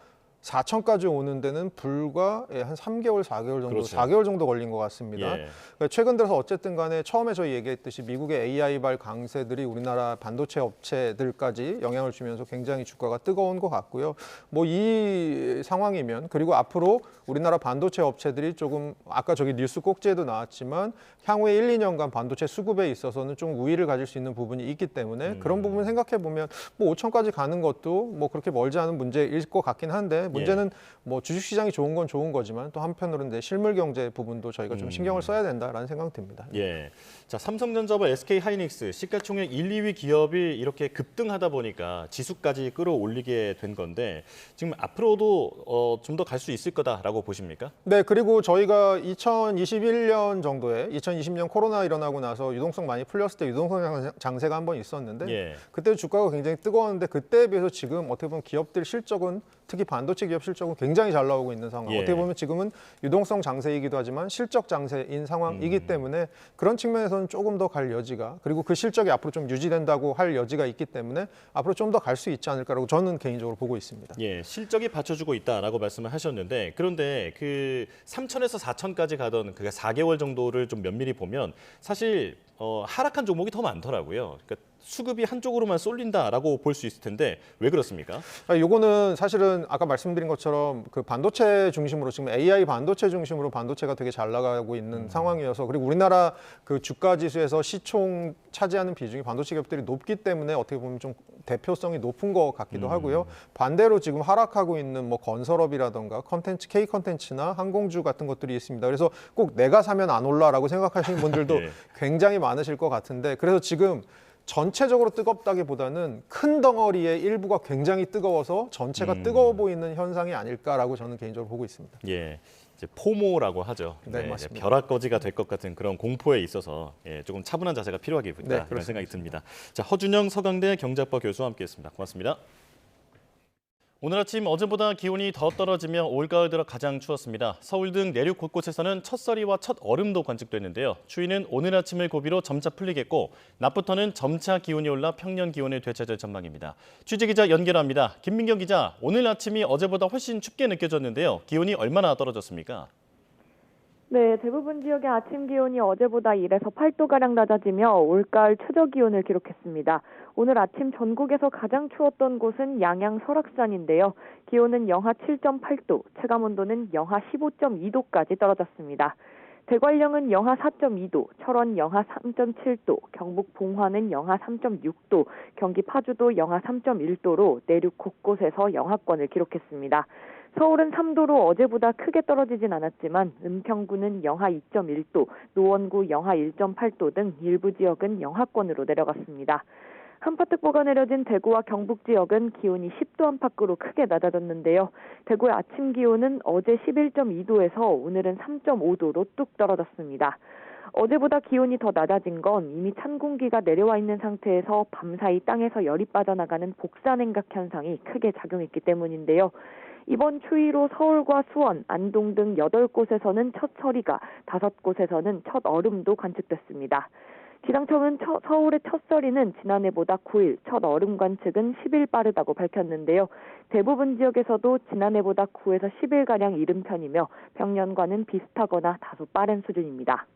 4천까지 오는 데는 불과 한 3개월, 4개월 정도, 그렇죠. 4개월 정도 걸린 것 같습니다. 예. 그러니까 최근 들어서 어쨌든 간에 처음에 저희 얘기했듯이 미국의 AI발 강세들이 우리나라 반도체 업체들까지 영향을 주면서 굉장히 주가가 뜨거운 것 같고요. 뭐 이 상황이면 그리고 앞으로 우리나라 반도체 업체들이 조금 아까 저기 뉴스 꼭지에도 나왔지만 향후에 1, 2년간 반도체 수급에 있어서는 좀 우위를 가질 수 있는 부분이 있기 때문에 그런 부분 생각해 보면 뭐 5천까지 가는 것도 뭐 그렇게 멀지 않은 문제일 것 같긴 한데 문제는 뭐 주식시장이 좋은 건 좋은 거지만 또 한편으로는 이제 실물 경제 부분도 저희가 좀 신경을 써야 된다라는 생각 듭니다. 예. 자, 삼성전자와 SK하이닉스 시가총액 1, 2위 기업이 이렇게 급등하다 보니까 지수까지 끌어올리게 된 건데 지금 앞으로도 좀 더 갈 수 있을 거다라고 보십니까? 네, 그리고 저희가 2021년 정도에 2020년 코로나 일어나고 나서 유동성 많이 풀렸을 때 유동성 장세가 한 번 있었는데 예. 그때 주가가 굉장히 뜨거웠는데 그때에 비해서 지금 어떻게 보면 기업들 실적은 특히 반도체 기업 실적은 굉장히 잘 나오고 있는 상황. 예. 어떻게 보면 지금은 유동성 장세이기도 하지만 실적 장세인 상황이기 때문에 그런 측면에서는 조금 더 갈 여지가 그리고 그 실적이 앞으로 좀 유지된다고 할 여지가 있기 때문에 앞으로 좀 더 갈 수 있지 않을까라고 저는 개인적으로 보고 있습니다. 예, 실적이 받쳐주고 있다라고 말씀을 하셨는데 그런데 그 3천에서 4천까지 가던 그 4개월 정도를 좀 면밀히 보면 사실 하락한 종목이 더 많더라고요. 그러니까 수급이 한쪽으로만 쏠린다라고 볼 수 있을 텐데 왜 그렇습니까? 요거는 사실은 아까 말씀드린 것처럼 그 반도체 중심으로 지금 AI 반도체 중심으로 반도체가 되게 잘 나가고 있는 상황이어서 그리고 우리나라 그 주가 지수에서 시총 차지하는 비중이 반도체 기업들이 높기 때문에 어떻게 보면 좀 대표성이 높은 것 같기도 하고요. 반대로 지금 하락하고 있는 뭐 건설업이라던가 컨텐츠, K 컨텐츠나 항공주 같은 것들이 있습니다. 그래서 꼭 내가 사면 안 올라라고 생각하시는 분들도 예. 굉장히 많으실 것 같은데 그래서 지금 전체적으로 뜨겁다기보다는 큰 덩어리의 일부가 굉장히 뜨거워서 전체가 뜨거워 보이는 현상이 아닐까라고 저는 개인적으로 보고 있습니다. 예, 이제 포모라고 하죠. 네, 맞습니다. 벼락거지가 될 것 같은 그런 공포에 있어서 조금 차분한 자세가 필요하겠다 네, 이런 생각이 듭니다. 자, 허준영 서강대 경제학과 교수와 함께했습니다. 고맙습니다. 오늘 아침 어제보다 기온이 더 떨어지며 올가을 들어 가장 추웠습니다. 서울 등 내륙 곳곳에서는 첫서리와 첫 얼음도 관측됐는데요. 추위는 오늘 아침을 고비로 점차 풀리겠고 낮부터는 점차 기온이 올라 평년 기온을 되찾을 전망입니다. 취재기자 연결합니다. 김민경 기자, 오늘 아침이 어제보다 훨씬 춥게 느껴졌는데요. 기온이 얼마나 떨어졌습니까? 네, 대부분 지역의 아침 기온이 어제보다 1에서 8도가량 낮아지며 올가을 최저 기온을 기록했습니다. 오늘 아침 전국에서 가장 추웠던 곳은 양양 설악산인데요. 기온은 영하 7.8도, 체감온도는 영하 15.2도까지 떨어졌습니다. 대관령은 영하 4.2도, 철원 영하 3.7도, 경북 봉화는 영하 3.6도, 경기 파주도 영하 3.1도로 내륙 곳곳에서 영하권을 기록했습니다. 서울은 3도로 어제보다 크게 떨어지진 않았지만 은평구는 영하 2.1도, 노원구 영하 1.8도 등 일부 지역은 영하권으로 내려갔습니다. 한파특보가 내려진 대구와 경북 지역은 기온이 10도 안팎으로 크게 낮아졌는데요. 대구의 아침 기온은 어제 11.2도에서 오늘은 3.5도로 뚝 떨어졌습니다. 어제보다 기온이 더 낮아진 건 이미 찬 공기가 내려와 있는 상태에서 밤사이 땅에서 열이 빠져나가는 복사냉각 현상이 크게 작용했기 때문인데요. 이번 추위로 서울과 수원, 안동 등 8곳에서는 첫 서리가, 5곳에서는 첫 얼음도 관측됐습니다. 기상청은 서울의 첫 서리는 지난해보다 9일, 첫 얼음 관측은 10일 빠르다고 밝혔는데요. 대부분 지역에서도 지난해보다 9에서 10일가량 이른 편이며 평년과는 비슷하거나 다소 빠른 수준입니다.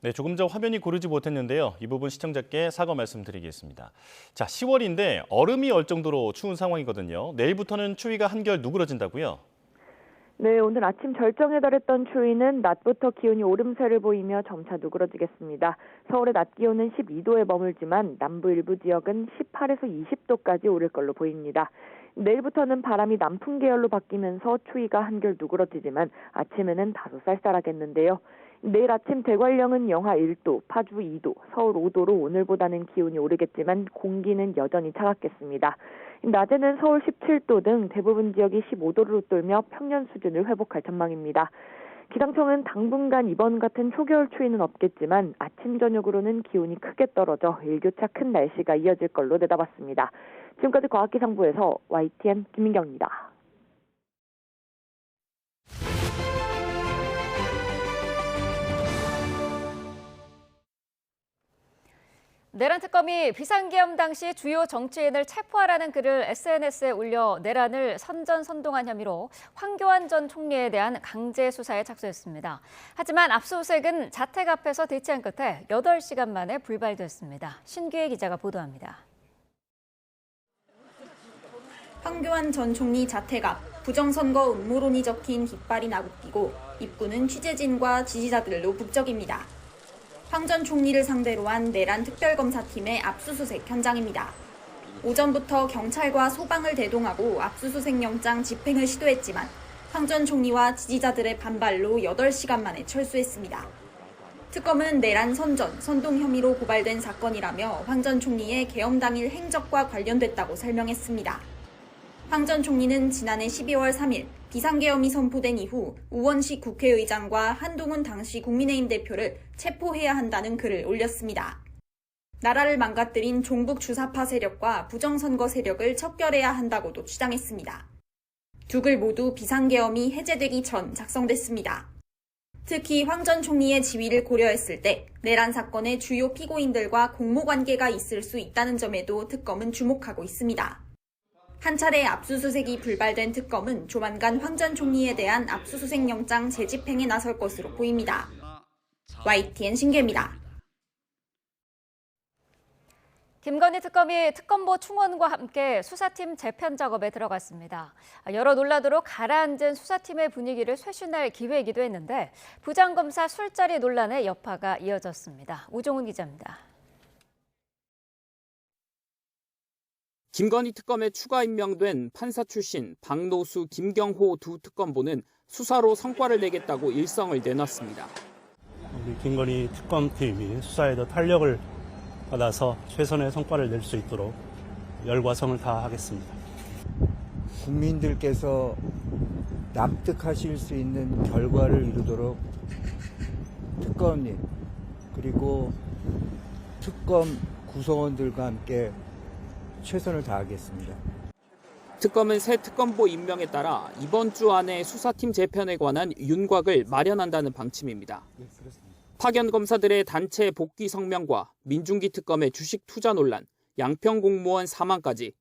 네, 조금 전 화면이 고르지 못했는데요. 이 부분 시청자께 사과 말씀드리겠습니다. 자, 10월인데 얼음이 얼 정도로 추운 상황이거든요. 내일부터는 추위가 한결 누그러진다고요? 네, 오늘 아침 절정에 달했던 추위는 낮부터 기온이 오름세를 보이며 점차 누그러지겠습니다. 서울의 낮 기온은 12도에 머물지만 남부 일부 지역은 18에서 20도까지 오를 걸로 보입니다. 내일부터는 바람이 남풍 계열로 바뀌면서 추위가 한결 누그러지지만 아침에는 다소 쌀쌀하겠는데요. 내일 아침 대관령은 영하 1도, 파주 2도, 서울 5도로 오늘보다는 기온이 오르겠지만 공기는 여전히 차갑겠습니다. 낮에는 서울 17도 등 대부분 지역이 15도를 웃돌며 평년 수준을 회복할 전망입니다. 기상청은 당분간 이번 같은 초겨울 추위는 없겠지만 아침 저녁으로는 기온이 크게 떨어져 일교차 큰 날씨가 이어질 걸로 내다봤습니다. 지금까지 과학기상부에서 YTN 김민경입니다. 내란 특검이 비상계엄 당시 주요 정치인을 체포하라는 글을 SNS에 올려 내란을 선전선동한 혐의로 황교안 전 총리에 대한 강제 수사에 착수했습니다. 하지만 압수수색은 자택 앞에서 대치한 끝에 8시간 만에 불발됐습니다. 신규혜 기자가 보도합니다. 황교안 전 총리 자택 앞 부정선거 음모론이 적힌 깃발이 나부끼고 입구는 취재진과 지지자들로 북적입니다. 황 전 총리를 상대로 한 내란 특별검사팀의 압수수색 현장입니다. 오전부터 경찰과 소방을 대동하고 압수수색 영장 집행을 시도했지만 황 전 총리와 지지자들의 반발로 8시간 만에 철수했습니다. 특검은 내란 선동 혐의로 고발된 사건이라며 황 전 총리의 계엄 당일 행적과 관련됐다고 설명했습니다. 황 전 총리는 지난해 12월 3일 비상계엄이 선포된 이후 우원식 국회의장과 한동훈 당시 국민의힘 대표를 체포해야 한다는 글을 올렸습니다. 나라를 망가뜨린 종북 주사파 세력과 부정선거 세력을 척결해야 한다고도 주장했습니다. 두 글 모두 비상계엄이 해제되기 전 작성됐습니다. 특히 황 전 총리의 지위를 고려했을 때 내란 사건의 주요 피고인들과 공모관계가 있을 수 있다는 점에도 특검은 주목하고 있습니다. 한 차례 압수수색이 불발된 특검은 조만간 황 전 총리에 대한 압수수색 영장 재집행에 나설 것으로 보입니다. YTN 신규입니다. 김건희 특검이 특검보 충원과 함께 수사팀 재편 작업에 들어갔습니다. 여러 논란으로 가라앉은 수사팀의 분위기를 쇄신할 기회이기도 했는데 부장검사 술자리 논란의 여파가 이어졌습니다. 우종훈 기자입니다. 김건희 특검에 추가 임명된 판사 출신 박노수, 김경호 두 특검보는 수사로 성과를 내겠다고 일성을 내놨습니다. 우리 김건희 특검팀이 수사에 더 탄력을 받아서 최선의 성과를 낼 수 있도록 열과 성을 다하겠습니다. 국민들께서 납득하실 수 있는 결과를 이루도록 특검님 그리고 특검 구성원들과 함께 최선을 다하겠습니다. 특검은 새 특검보 임명에 따라 이번 주 안에 수사팀 재편에 관한 윤곽을 마련한다는 방침입니다. 파견 검사들의 단체 복귀 성명과 민중기 특검의 주식 투자 논란, 양평 공무원 사망까지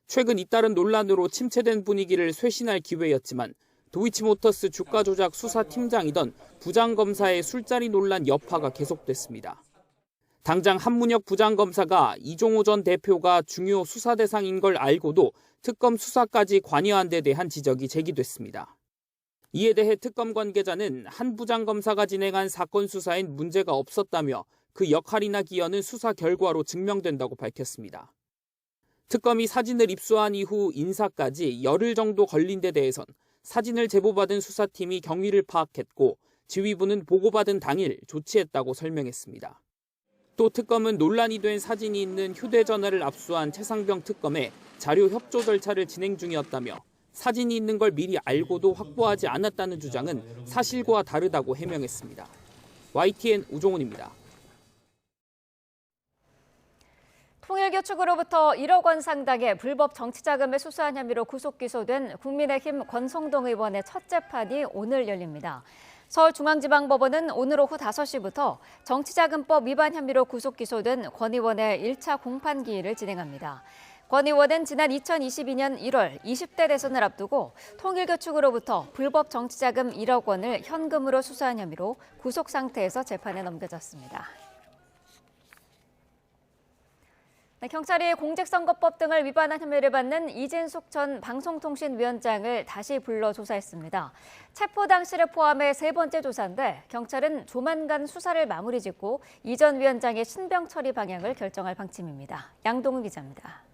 최근 잇따른 논란으로 침체된 분위기를 쇄신할 기회였지만 도이치모터스 주가 조작 수사팀장이던 부장검사의 술자리 논란 여파가 계속됐습니다. 당장 한문혁 부장검사가 이종호 전 대표가 중요 수사 대상인 걸 알고도 특검 수사까지 관여한 데 대한 지적이 제기됐습니다. 이에 대해 특검 관계자는 한 부장검사가 진행한 사건 수사엔 문제가 없었다며 그 역할이나 기여는 수사 결과로 증명된다고 밝혔습니다. 특검이 사진을 입수한 이후 인사까지 열흘 정도 걸린 데 대해선 사진을 제보받은 수사팀이 경위를 파악했고 지휘부는 보고받은 당일 조치했다고 설명했습니다. 또 특검은 논란이 된 사진이 있는 휴대전화를 압수한 최상병 특검에 자료 협조 절차를 진행 중이었다며 사진이 있는 걸 미리 알고도 확보하지 않았다는 주장은 사실과 다르다고 해명했습니다. YTN 우종훈입니다. 통일교 측으로부터 1억 원 상당의 불법 정치자금을 수수한 혐의로 구속 기소된 국민의힘 권성동 의원의 첫 재판이 오늘 열립니다. 서울중앙지방법원은 오늘 오후 5시부터 정치자금법 위반 혐의로 구속 기소된 권 의원의 1차 공판기일을 진행합니다. 권 의원은 지난 2022년 1월 20대 대선을 앞두고 통일교 측으로부터 불법 정치자금 1억 원을 현금으로 수수한 혐의로 구속 상태에서 재판에 넘겨졌습니다. 경찰이 공직선거법 등을 위반한 혐의를 받는 이진숙 전 방송통신위원장을 다시 불러 조사했습니다. 체포 당시를 포함해 3번째 조사인데 경찰은 조만간 수사를 마무리 짓고 이 전 위원장의 신병 처리 방향을 결정할 방침입니다. 양동훈 기자입니다.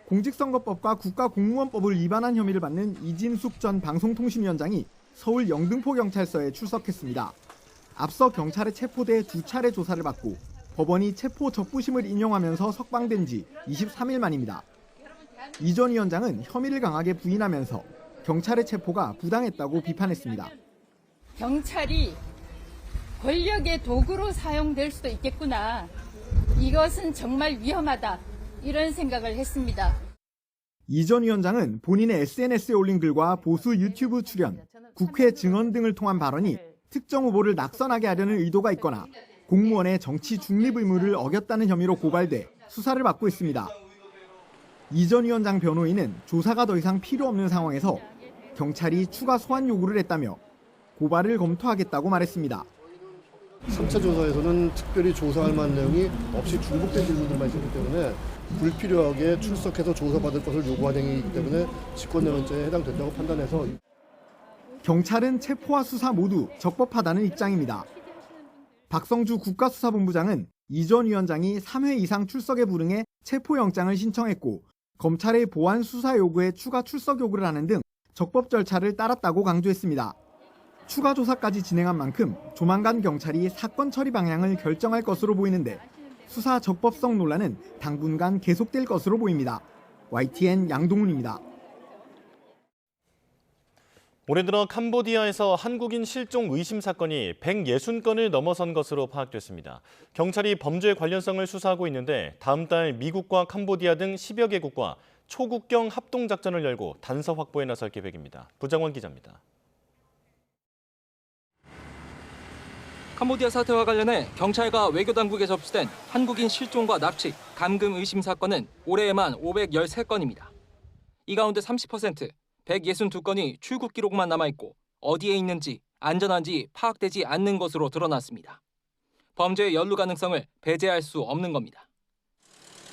공직선거법과 국가공무원법을 위반한 혐의를 받는 이진숙 전 방송통신위원장이 서울 영등포경찰서에 출석했습니다. 앞서 경찰에 체포돼 2차례 조사를 받고 법원이 체포 적부심을 인용하면서 석방된 지 23일 만입니다. 이 전 위원장은 혐의를 강하게 부인하면서 경찰의 체포가 부당했다고 비판했습니다. 경찰이 권력의 도구로 사용될 수도 있겠구나. 이것은 정말 위험하다. 이런 생각을 했습니다. 이 전 위원장은 본인의 SNS에 올린 글과 보수 유튜브 출연, 국회 증언 등을 통한 발언이 특정 후보를 낙선하게 하려는 의도가 있거나 공무원의 정치 중립 의무를 어겼다는 혐의로 고발돼 수사를 받고 있습니다. 이 전 위원장 변호인은 조사가 더 이상 필요 없는 상황에서 경찰이 추가 소환 요구를 했다며 고발을 검토하겠다고 말했습니다. 3차 조사에서는 특별히 조사할 만한 내용이 없이 중복된 질문들만 있었기 때문에 불필요하게 출석해서 조사받을 것을 요구한 행위이기 때문에 직권남용죄에 해당된다고 판단해서 경찰은 체포와 수사 모두 적법하다는 입장입니다. 박성주 국가수사본부장은 이 전 위원장이 3회 이상 출석에 불응해 체포영장을 신청했고 검찰의 보안 수사 요구에 추가 출석 요구를 하는 등 적법 절차를 따랐다고 강조했습니다. 추가 조사까지 진행한 만큼 조만간 경찰이 사건 처리 방향을 결정할 것으로 보이는데 수사 적법성 논란은 당분간 계속될 것으로 보입니다. YTN 양동훈입니다. 올해 들어 캄보디아에서 한국인 실종 의심 사건이 160건을 넘어선 것으로 파악됐습니다. 경찰이 범죄 관련성을 수사하고 있는데 다음 달 미국과 캄보디아 등 10여 개국과 초국경 합동작전을 열고 단서 확보에 나설 계획입니다. 부장원 기자입니다. 캄보디아 사태와 관련해 경찰과 외교당국에 접수된 한국인 실종과 납치, 감금 의심 사건은 올해에만 513건입니다. 이 가운데 30%, 162건이 출국 기록만 남아있고 어디에 있는지 안전한지 파악되지 않는 것으로 드러났습니다. 범죄의 연루 가능성을 배제할 수 없는 겁니다.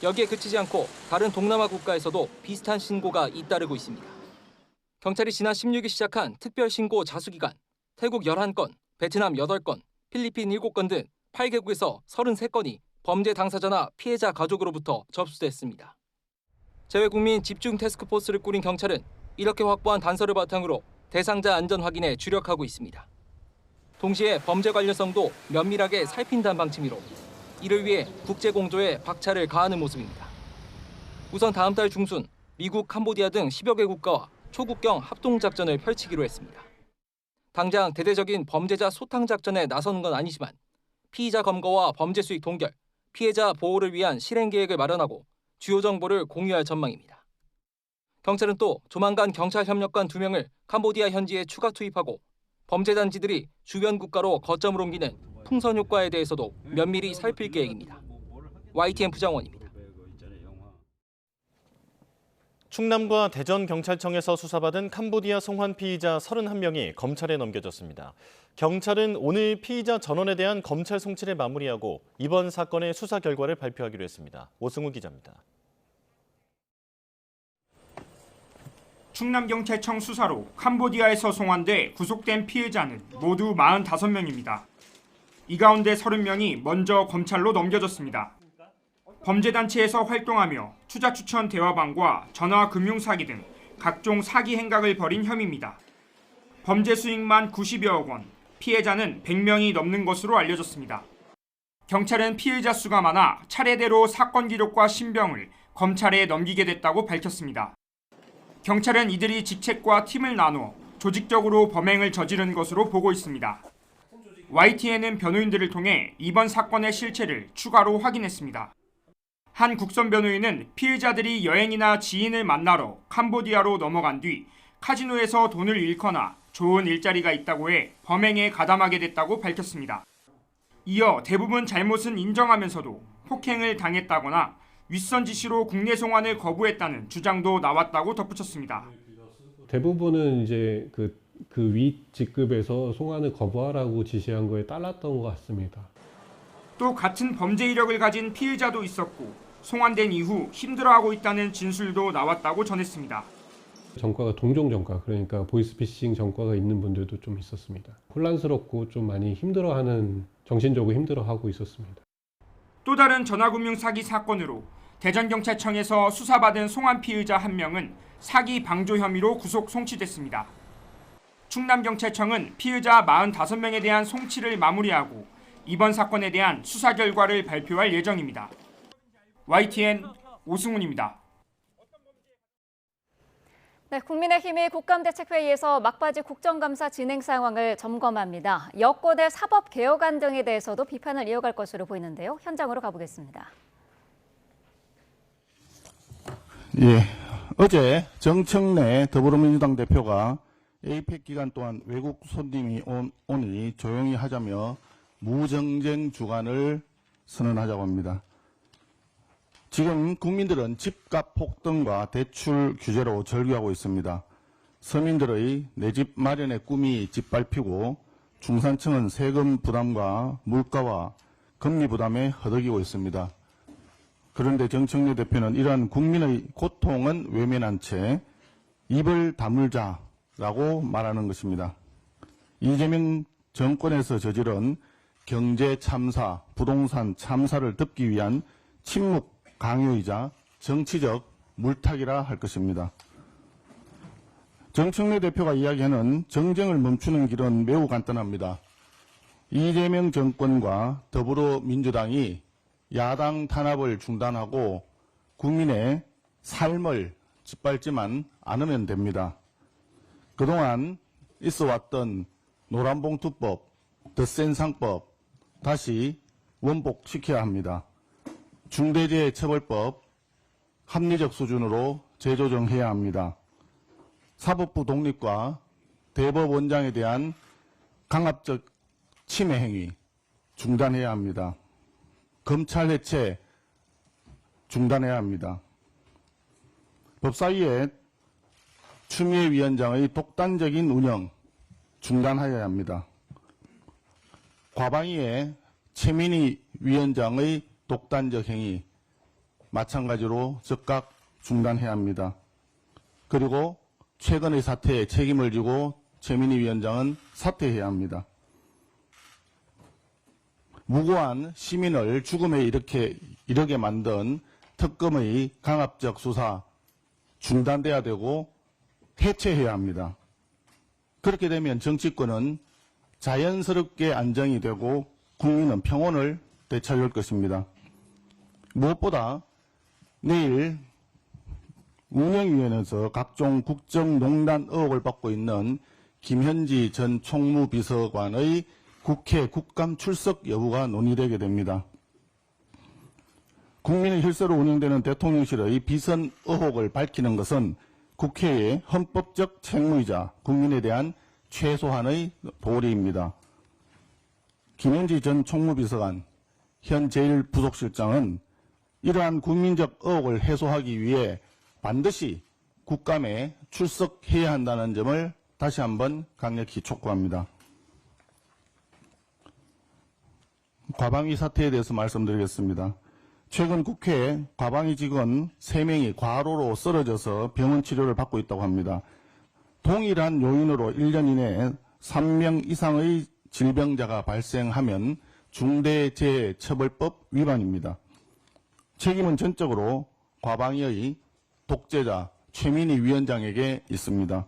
여기에 그치지 않고 다른 동남아 국가에서도 비슷한 신고가 잇따르고 있습니다. 경찰이 지난 16일 시작한 특별신고 자수기간, 태국 11건, 베트남 8건, 필리핀 7건 등 8개국에서 33건이 범죄 당사자나 피해자 가족으로부터 접수됐습니다. 재외국민 집중 태스크포스를 꾸린 경찰은 이렇게 확보한 단서를 바탕으로 대상자 안전 확인에 주력하고 있습니다. 동시에 범죄 관련성도 면밀하게 살핀다는 방침으로 이를 위해 국제공조에 박차를 가하는 모습입니다. 우선 다음 달 중순 미국, 캄보디아 등 10여 개 국가와 초국경 합동작전을 펼치기로 했습니다. 당장 대대적인 범죄자 소탕 작전에 나서는 건 아니지만 피의자 검거와 범죄 수익 동결, 피해자 보호를 위한 실행 계획을 마련하고 주요 정보를 공유할 전망입니다. 경찰은 또 조만간 경찰 협력관 2명을 캄보디아 현지에 추가 투입하고 범죄 단지들이 주변 국가로 거점을 옮기는 풍선 효과에 대해서도 면밀히 살필 계획입니다. YTN 부장원입니다. 충남과 대전경찰청에서 수사받은 캄보디아 송환 피의자 31명이 검찰에 넘겨졌습니다. 경찰은 오늘 피의자 전원에 대한 검찰 송치를 마무리하고 이번 사건의 수사 결과를 발표하기로 했습니다. 오승우 기자입니다. 충남경찰청 수사로 캄보디아에서 송환돼 구속된 피해자는 모두 45명입니다. 이 가운데 30명이 먼저 검찰로 넘겨졌습니다. 범죄단체에서 활동하며 투자추천 대화방과 전화금융사기 등 각종 사기 행각을 벌인 혐의입니다. 범죄 수익만 90여억 원, 피해자는 100명이 넘는 것으로 알려졌습니다. 경찰은 피해자 수가 많아 차례대로 사건 기록과 신병을 검찰에 넘기게 됐다고 밝혔습니다. 경찰은 이들이 직책과 팀을 나누어 조직적으로 범행을 저지른 것으로 보고 있습니다. YTN은 변호인들을 통해 이번 사건의 실체를 추가로 확인했습니다. 한 국선 변호인은 피해자들이 여행이나 지인을 만나러 캄보디아로 넘어간 뒤 카지노에서 돈을 잃거나 좋은 일자리가 있다고 해 범행에 가담하게 됐다고 밝혔습니다. 이어 대부분 잘못은 인정하면서도 폭행을 당했다거나 윗선 지시로 국내 송환을 거부했다는 주장도 나왔다고 덧붙였습니다. 대부분은 이제 그 윗 직급에서 송환을 거부하라고 지시한 거에 따랐던 것 같습니다. 또 같은 범죄 이력을 가진 피해자도 있었고 송환된 이후 힘들어하고 있다는 진술도 나왔다고 전했습니다. 전과가 동종 전과, 그러니까 보이스피싱 전과가 있는 분들도 좀 있었습니다. 혼란스럽고 좀 많이 힘들어하는, 정신적으로 힘들어하고 있었습니다. 또 다른 전화금융 사기 사건으로 대전경찰청에서 수사받은 송환 피의자 1명은 사기 방조 혐의로 구속 송치됐습니다. 충남경찰청은 피의자 45명에 대한 송치를 마무리하고 이번 사건에 대한 수사 결과를 발표할 예정입니다. YTN 오승훈입니다. 네, 국민의힘이 국감대책회의에서 막바지 국정감사 진행 상황을 점검합니다. 여권의 사법개혁안 등에 대해서도 비판을 이어갈 것으로 보이는데요. 현장으로 가보겠습니다. 예, 어제 정청래 더불어민주당 대표가 에이펙 기간 동안 외국 손님이 오니 조용히 하자며 무정쟁 주간을 선언하자고 합니다. 지금 국민들은 집값 폭등과 대출 규제로 절규하고 있습니다. 서민들의 내 집 마련의 꿈이 짓밟히고 중산층은 세금 부담과 물가와 금리 부담에 허덕이고 있습니다. 그런데 정청래 대표는 이러한 국민의 고통은 외면한 채 입을 다물자라고 말하는 것입니다. 이재명 정권에서 저지른 경제 참사, 부동산 참사를 덮기 위한 침묵 강요이자 정치적 물타기라 할 것입니다. 정청래 대표가 이야기하는 정쟁을 멈추는 길은 매우 간단합니다. 이재명 정권과 더불어민주당이 야당 탄압을 중단하고 국민의 삶을 짓밟지만 않으면 됩니다. 그동안 있어왔던 노란봉투법, 덧센상법 다시 원복시켜야 합니다. 중대재해처벌법 합리적 수준으로 재조정해야 합니다. 사법부 독립과 대법원장에 대한 강압적 침해 행위 중단해야 합니다. 검찰 해체 중단해야 합니다. 법사위의 추미애 위원장의 독단적인 운영 중단하여야 합니다. 과방위의 최민희 위원장의 독단적 행위 마찬가지로 즉각 중단해야 합니다. 그리고 최근의 사태에 책임을 지고 최민희 위원장은 사퇴해야 합니다. 무고한 시민을 죽음에 이르게 만든 특검의 강압적 수사 중단돼야 되고 해체해야 합니다. 그렇게 되면 정치권은 자연스럽게 안정이 되고 국민은 평온을 되찾을 것입니다. 무엇보다 내일 운영위원회에서 각종 국정농단 의혹을 받고 있는 김현지 전 총무비서관의 국회 국감 출석 여부가 논의되게 됩니다. 국민의 혈세로 운영되는 대통령실의 비선 의혹을 밝히는 것은 국회의 헌법적 책무이자 국민에 대한 최소한의 도리입니다. 김현지 전 총무비서관, 현 제1부속실장은 이러한 국민적 의혹을 해소하기 위해 반드시 국감에 출석해야 한다는 점을 다시 한번 강력히 촉구합니다. 과방위 사태에 대해서 말씀드리겠습니다. 최근 국회에 과방위 직원 3명이 과로로 쓰러져서 병원 치료를 받고 있다고 합니다. 동일한 요인으로 1년 이내에 3명 이상의 질병자가 발생하면 중대재해처벌법 위반입니다. 책임은 전적으로 과방위의 독재자 최민희 위원장에게 있습니다.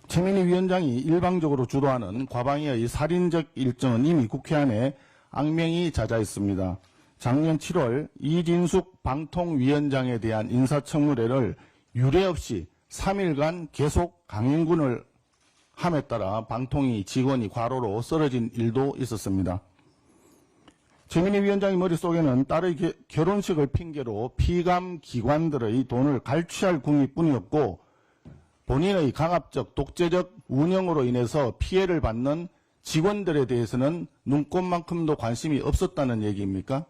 최민희 위원장이 일방적으로 주도하는 과방위의 살인적 일정은 이미 국회 안에 악명이 잦아있습니다. 작년 7월 이진숙 방통위원장에 대한 인사청문회를 유례 없이 3일간 계속 강행군을 함에 따라 방통위 직원이 과로로 쓰러진 일도 있었습니다. 최민희 위원장의 머릿속에는 딸의 결혼식을 핑계로 피감 기관들의 돈을 갈취할 궁리뿐이었고 본인의 강압적 독재적 운영으로 인해서 피해를 받는 직원들에 대해서는 눈꼽만큼도 관심이 없었다는 얘기입니까?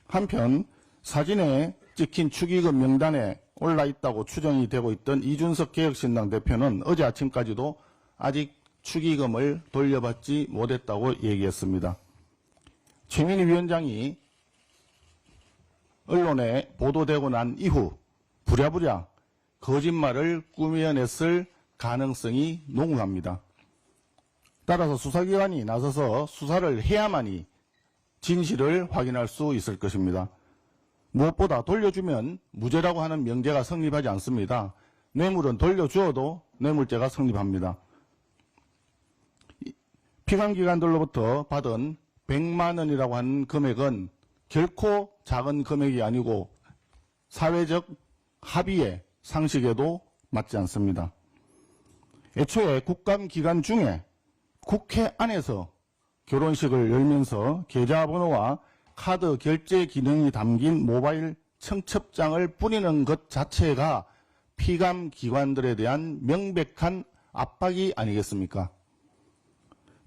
한편 사진에 찍힌 축의금 명단에 올라 있다고 추정이 되고 있던 이준석 개혁신당 대표는 어제 아침까지도 아직 축의금을 돌려받지 못했다고 얘기했습니다. 최민희 위원장이 언론에 보도되고 난 이후 부랴부랴 거짓말을 꾸며냈을 가능성이 농후합니다. 따라서 수사기관이 나서서 수사를 해야만이 진실을 확인할 수 있을 것입니다. 무엇보다 돌려주면 무죄라고 하는 명제가 성립하지 않습니다. 뇌물은 돌려주어도 뇌물죄가 성립합니다. 피감기관들로부터 받은 100만 원이라고 하는 금액은 결코 작은 금액이 아니고 사회적 합의의 상식에도 맞지 않습니다. 애초에 국감 기간 중에 국회 안에서 결혼식을 열면서 계좌번호와 카드 결제 기능이 담긴 모바일 청첩장을 뿌리는 것 자체가 피감 기관들에 대한 명백한 압박이 아니겠습니까?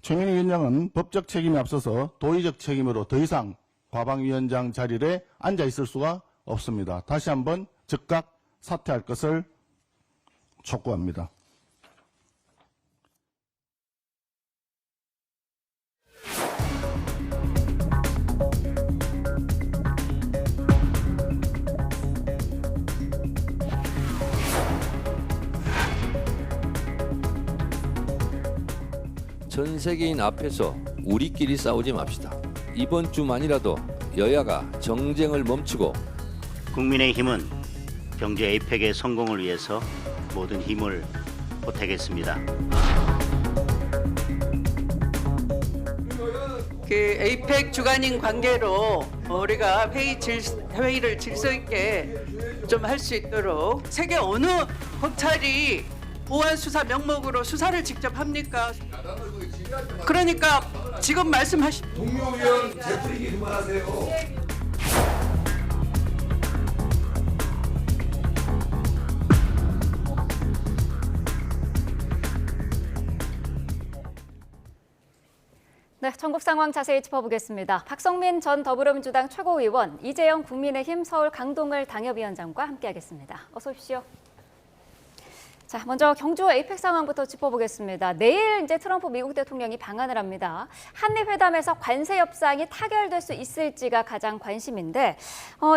최민희 위원장은 법적 책임에 앞서서 도의적 책임으로 더 이상 과방위원장 자리에 앉아 있을 수가 없습니다. 다시 한번 즉각 사퇴할 것을 촉구합니다. 전 세계인 앞에서 우리끼리 싸우지 맙시다. 이번 주만이라도 여야가 정쟁을 멈추고 국민의힘은 경제 에이펙의 성공을 위해서 모든 힘을 보태겠습니다. 그 에이펙 주관인 관계로 우리가 회의를 질서 있게 좀 할 수 있도록 세계 어느 검찰이 보안 수사 명목으로 수사를 직접 합니까? 그러니까 지금 말씀하신 동료위원 되풀이기 그만하세요. 네, 전국 상황 자세히 짚어보겠습니다. 박성민 전 더불어민주당 최고위원, 이재영 국민의힘 서울 강동을 당협위원장과 함께하겠습니다. 어서 오십시오. 자, 먼저 경주 에이펙 상황부터 짚어보겠습니다. 내일 이제 트럼프 미국 대통령이 방한을 합니다. 한미 회담에서 관세 협상이 타결될 수 있을지가 가장 관심인데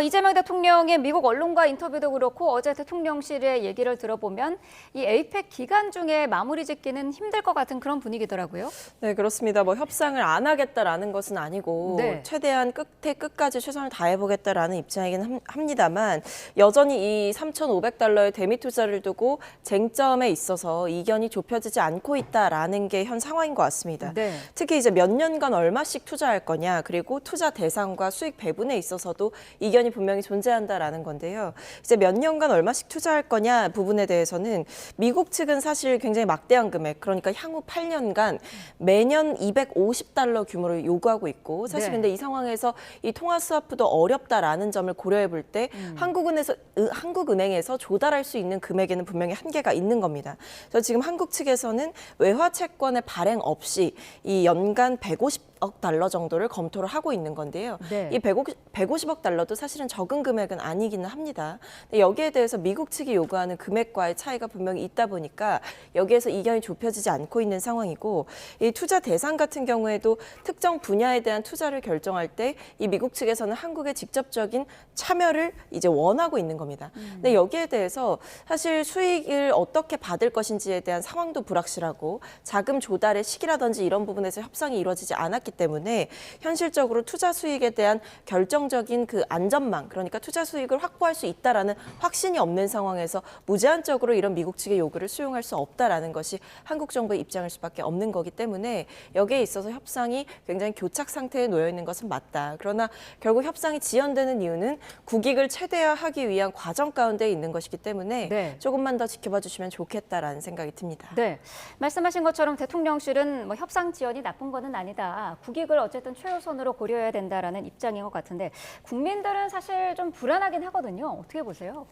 이재명 대통령의 미국 언론과 인터뷰도 그렇고 어제 대통령실의 얘기를 들어보면 이 에이펙 기간 중에 마무리 짓기는 힘들 것 같은 그런 분위기더라고요. 네, 그렇습니다. 뭐 협상을 안 하겠다라는 것은 아니고 네. 최대한 끝까지 최선을 다해보겠다라는 입장이긴 합니다만 여전히 이 $3,500의 대미 투자를 두고 쟁점에 있어서 이견이 좁혀지지 않고 있다라는 게 현 상황인 것 같습니다. 네. 특히 이제 몇 년간 얼마씩 투자할 거냐, 그리고 투자 대상과 수익 배분에 있어서도 이견이 분명히 존재한다라는 건데요. 이제 몇 년간 얼마씩 투자할 거냐 부분에 대해서는 미국 측은 사실 굉장히 막대한 금액, 그러니까 향후 8년간 매년 $250 규모를 요구하고 있고 사실 네. 근데 이 상황에서 이 통화 스와프도 어렵다라는 점을 고려해 볼 때 한국은행에서 조달할 수 있는 금액에는 분명히 한계가 있는 겁니다. 그래서 지금 한국 측에서는 외화 채권의 발행 없이 이 연간 $150억 정도를 검토를 하고 있는 건데요. 네. 이 $150억 달러도 사실은 적은 금액은 아니기는 합니다. 근데 여기에 대해서 미국 측이 요구하는 금액과의 차이가 분명히 있다 보니까 여기에서 이견이 좁혀지지 않고 있는 상황이고 이 투자 대상 같은 경우에도 특정 분야에 대한 투자를 결정할 때 이 미국 측에서는 한국의 직접적인 참여를 이제 원하고 있는 겁니다. 근데 여기에 대해서 사실 수익을 어떻게 받을 것인지에 대한 상황도 불확실하고 자금 조달의 시기라든지 이런 부분에서 협상이 이루어지지 않았기 때문에 현실적으로 투자 수익에 대한 결정적인 그 안전망, 그러니까 투자 수익을 확보할 수 있다라는 확신이 없는 상황에서 무제한적으로 이런 미국 측의 요구를 수용할 수 없다라는 것이 한국 정부의 입장일 수밖에 없는 거기 때문에 여기에 있어서 협상이 굉장히 교착 상태에 놓여 있는 것은 맞다. 그러나 결국 협상이 지연되는 이유는 국익을 최대화하기 위한 과정 가운데 있는 것이기 때문에 네. 조금만 더 지켜봐 주시면 좋겠다라는 생각이 듭니다. 네, 말씀하신 것처럼 대통령실은 뭐 협상 지연이 나쁜 거는 아니다. 국익을 어쨌든 최우선으로 고려해야 된다라는 입장인 것 같은데 국민들은 사실 좀 불안하긴 하거든요. 어떻게 보세요?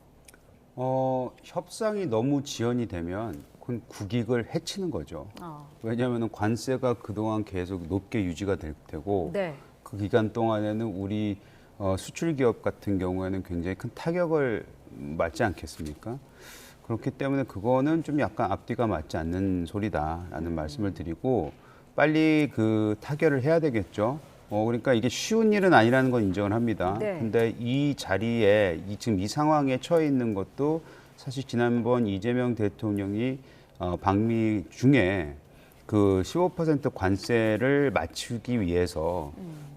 협상이 너무 지연이 되면 그건 국익을 해치는 거죠. 왜냐하면 관세가 그동안 계속 높게 유지가 될 테고 네. 그 기간 동안에는 우리 수출 기업 같은 경우에는 굉장히 큰 타격을 맞지 않겠습니까? 그렇기 때문에 그거는 좀 약간 앞뒤가 맞지 않는 소리다라는 말씀을 드리고 빨리 그 타결을 해야 되겠죠. 그러니까 이게 쉬운 일은 아니라는 건 인정을 합니다. 네. 근데 이 자리에 지금 이 상황에 처해 있는 것도 사실 지난번 이재명 대통령이 방미 중에 그 15% 관세를 맞추기 위해서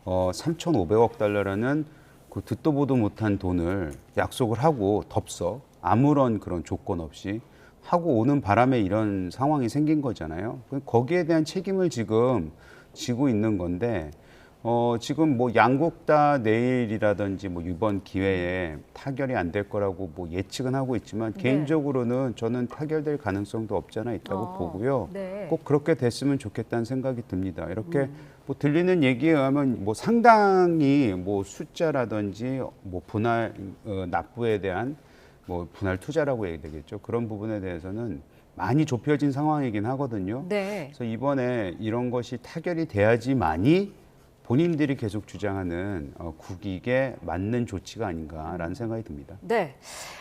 3,500억 달러라는 그 듣도 보도 못한 돈을 약속을 하고 덥석 아무런 그런 조건 없이 하고 오는 바람에 이런 상황이 생긴 거잖아요. 거기에 대한 책임을 지금 지고 있는 건데 지금 뭐 양국 다 내일이라든지 뭐 이번 기회에 타결이 안 될 거라고 뭐 예측은 하고 있지만 네. 개인적으로는 저는 타결될 가능성도 없지 않아 있다고 보고요. 네. 꼭 그렇게 됐으면 좋겠다는 생각이 듭니다. 이렇게 뭐 들리는 얘기에 의하면 뭐 상당히 뭐 숫자라든지 뭐 분할 납부에 대한 뭐 분할 투자라고 해야 되겠죠. 그런 부분에 대해서는 많이 좁혀진 상황이긴 하거든요. 네. 그래서 이번에 이런 것이 타결이 돼야지만이 본인들이 계속 주장하는 국익에 맞는 조치가 아닌가라는 생각이 듭니다. 네,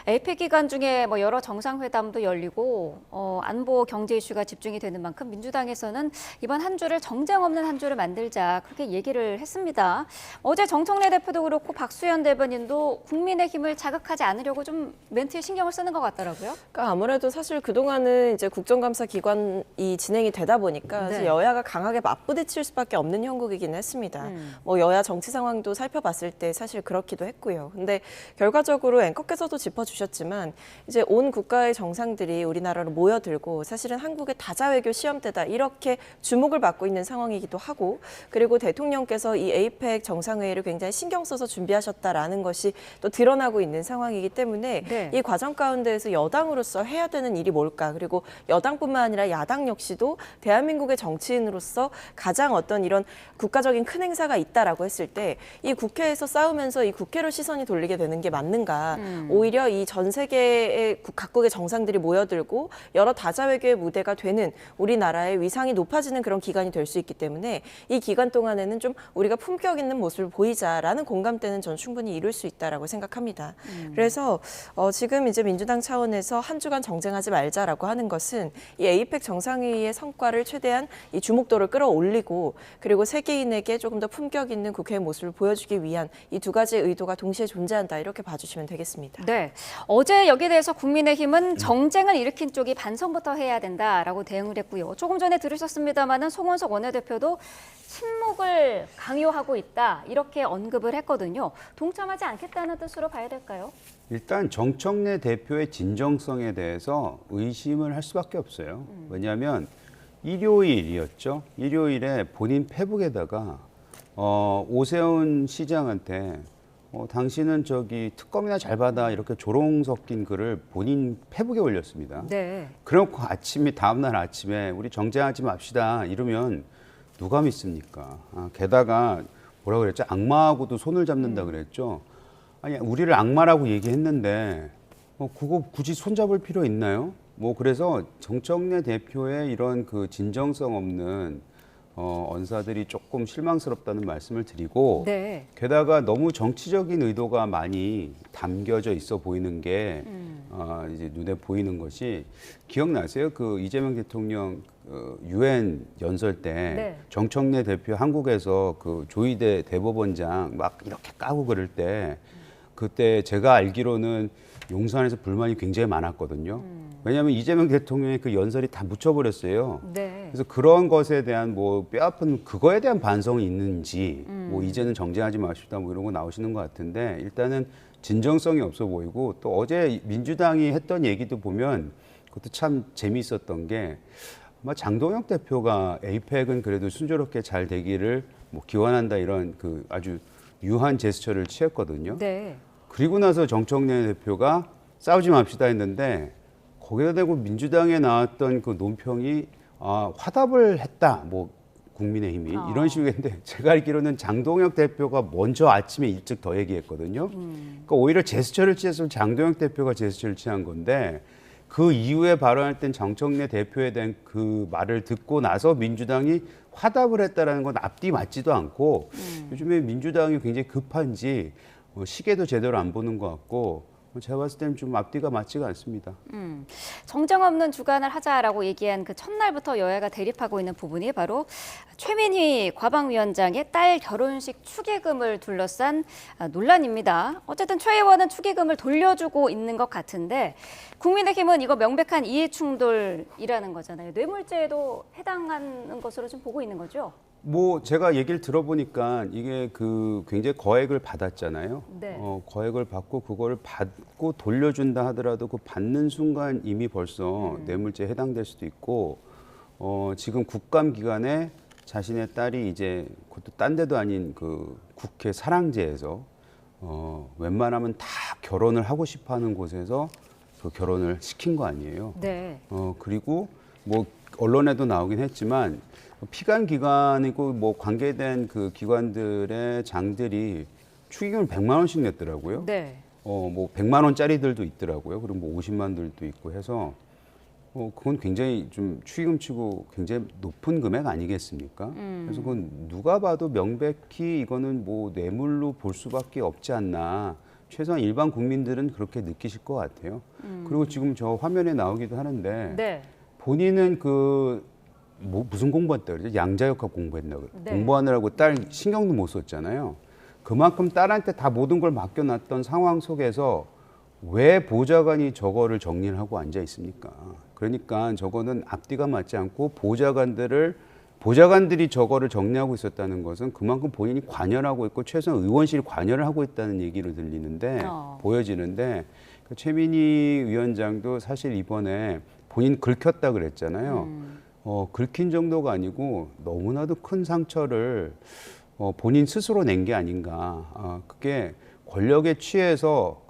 에이펙 기간 중에 뭐 여러 정상회담도 열리고 안보 경제 이슈가 집중이 되는 만큼 민주당에서는 이번 한 주를 정쟁 없는 한 주를 만들자 그렇게 얘기를 했습니다. 어제 정청래 대표도 그렇고 박수현 대변인도 국민의힘을 자극하지 않으려고 좀 멘트에 신경을 쓰는 것 같더라고요. 그러니까 아무래도 사실 그동안은 이제 국정감사 기관이 진행이 되다 보니까 네. 사실 여야가 강하게 맞부딪힐 수밖에 없는 형국이긴 했습니다. 뭐 여야 정치 상황도 살펴봤을 때 사실 그렇기도 했고요. 근데 결과적으로 앵커께서도 짚어주셨지만 이제 온 국가의 정상들이 우리나라로 모여들고 사실은 한국의 다자외교 시험대다 이렇게 주목을 받고 있는 상황이기도 하고 그리고 대통령께서 이 에이펙 정상회의를 굉장히 신경 써서 준비하셨다라는 것이 또 드러나고 있는 상황이기 때문에 네. 이 과정 가운데에서 여당으로서 해야 되는 일이 뭘까 그리고 여당뿐만 아니라 야당 역시도 대한민국의 정치인으로서 가장 어떤 이런 국가적인 큰 행사가 있다라고 했을 때 이 국회에서 싸우면서 이 국회로 시선이 돌리게 되는 게 맞는가 오히려 이 전 세계의 각국의 정상들이 모여들고 여러 다자외교의 무대가 되는 우리나라의 위상이 높아지는 그런 기간이 될 수 있기 때문에 이 기간 동안에는 좀 우리가 품격 있는 모습을 보이자라는 공감대는 전 충분히 이룰 수 있다라고 생각합니다. 그래서 지금 이제 민주당 차원에서 한 주간 정쟁하지 말자라고 하는 것은 이 에이펙 정상회의의 성과를 최대한 이 주목도를 끌어올리고 그리고 세계인에게 조금 더 품격 있는 국회의 모습을 보여주기 위한 이 두 가지 의도가 동시에 존재한다 이렇게 봐주시면 되겠습니다. 네, 어제 여기에 대해서 국민의힘은 정쟁을 일으킨 쪽이 반성부터 해야 된다라고 대응을 했고요. 조금 전에 들으셨습니다마는 송원석 원내대표도 침묵을 강요하고 있다 이렇게 언급을 했거든요. 동참하지 않겠다는 뜻으로 봐야 될까요? 일단 정청래 대표의 진정성에 대해서 의심을 할 수밖에 없어요. 왜냐하면 일요일이었죠. 일요일에 본인 페북에다가 오세훈 시장한테 당신은 저기 특검이나 잘 받아 이렇게 조롱 섞인 글을 본인 페북에 올렸습니다. 네. 그래놓고 다음날 아침에 우리 정쟁하지 맙시다 이러면 누가 믿습니까? 게다가 뭐라 그랬죠? 악마하고도 손을 잡는다 그랬죠. 아니 우리를 악마라고 얘기했는데 그거 굳이 손잡을 필요 있나요? 뭐 그래서 정청래 대표의 이런 그 진정성 없는 언사들이 조금 실망스럽다는 말씀을 드리고 네. 게다가 너무 정치적인 의도가 많이 담겨져 있어 보이는 게 이제 눈에 보이는 것이 기억나세요? 그 이재명 대통령 UN 연설 때 네. 정청래 대표 한국에서 그 조희대 대법원장 막 이렇게 까고 그럴 때 그때 제가 알기로는 용산에서 불만이 굉장히 많았거든요. 왜냐하면 이재명 대통령의 그 연설이 다 묻혀버렸어요. 네. 그래서 그런 것에 대한 뭐 뼈아픈 그거에 대한 반성이 있는지 뭐 이제는 정쟁하지 마십시다 뭐 이런 거 나오시는 것 같은데 일단은 진정성이 없어 보이고 또 어제 민주당이 했던 얘기도 보면 그것도 참 재미있었던 게 아마 장동혁 대표가 에이펙은 그래도 순조롭게 잘 되기를 뭐 기원한다 이런 그 아주 유한 제스처를 취했거든요. 네. 그리고 나서 정청래 대표가 싸우지 맙시다 했는데 거기다 대고 민주당에 나왔던 그 논평이 화답을 했다. 뭐 국민의힘이 이런 식인데 제가 알기로는 장동혁 대표가 먼저 아침에 일찍 더 얘기했거든요. 그러니까 오히려 제스처를 취했으면 장동혁 대표가 제스처를 취한 건데 그 이후에 발언할 땐 정청래 대표에 대한 그 말을 듣고 나서 민주당이 화답을 했다라는 건 앞뒤 맞지도 않고 요즘에 민주당이 굉장히 급한지 시계도 제대로 안 보는 것 같고 제가 봤을 때는 좀 앞뒤가 맞지가 않습니다. 정쟁 없는 주간을 하자라고 얘기한 그 첫날부터 여야가 대립하고 있는 부분이 바로 최민희 과방위원장의 딸 결혼식 축의금을 둘러싼 논란입니다. 어쨌든 최 의원은 축의금을 돌려주고 있는 것 같은데 국민의힘은 이거 명백한 이해충돌이라는 거잖아요. 뇌물죄에도 해당하는 것으로 좀 보고 있는 거죠? 뭐 제가 얘기를 들어보니까 이게 그 굉장히 거액을 받았잖아요. 네. 거액을 받고 그걸 받고 돌려준다 하더라도 그 받는 순간 이미 벌써 뇌물죄에 해당될 수도 있고 지금 국감 기간에 자신의 딸이 이제 그것도 딴 데도 아닌 그 국회 사랑제에서 웬만하면 다 결혼을 하고 싶어하는 곳에서 그 결혼을 시킨 거 아니에요. 네. 그리고 뭐 언론에도 나오긴 했지만 피감 기관이고 뭐 관계된 그 기관들의 장들이 축의금을 100만 원씩 냈더라고요. 네. 뭐 100만 원짜리들도 있더라고요. 그리고 뭐 50만들도 있고 해서 그건 굉장히 좀 축의금치고 굉장히 높은 금액 아니겠습니까? 그래서 그건 누가 봐도 명백히 이거는 뭐 뇌물로 볼 수밖에 없지 않나. 최소한 일반 국민들은 그렇게 느끼실 것 같아요. 그리고 지금 저 화면에 나오기도 하는데 네. 본인은 무슨 공부했다 그러죠? 양자역학 공부했다고. 네. 공부하느라고 딸 신경도 못 썼잖아요. 그만큼 딸한테 다 모든 걸 맡겨놨던 상황 속에서 왜 보좌관이 저거를 정리를 하고 앉아 있습니까? 그러니까 저거는 앞뒤가 맞지 않고 보좌관들이 저거를 정리하고 있었다는 것은 그만큼 본인이 관여를 하고 있고 최소한 의원실이 관여를 하고 있다는 얘기로 들리는데 보여지는데 최민희 위원장도 사실 이번에 본인 긁혔다 그랬잖아요. 긁힌 정도가 아니고 너무나도 큰 상처를 본인 스스로 낸 게 아닌가. 그게 권력에 취해서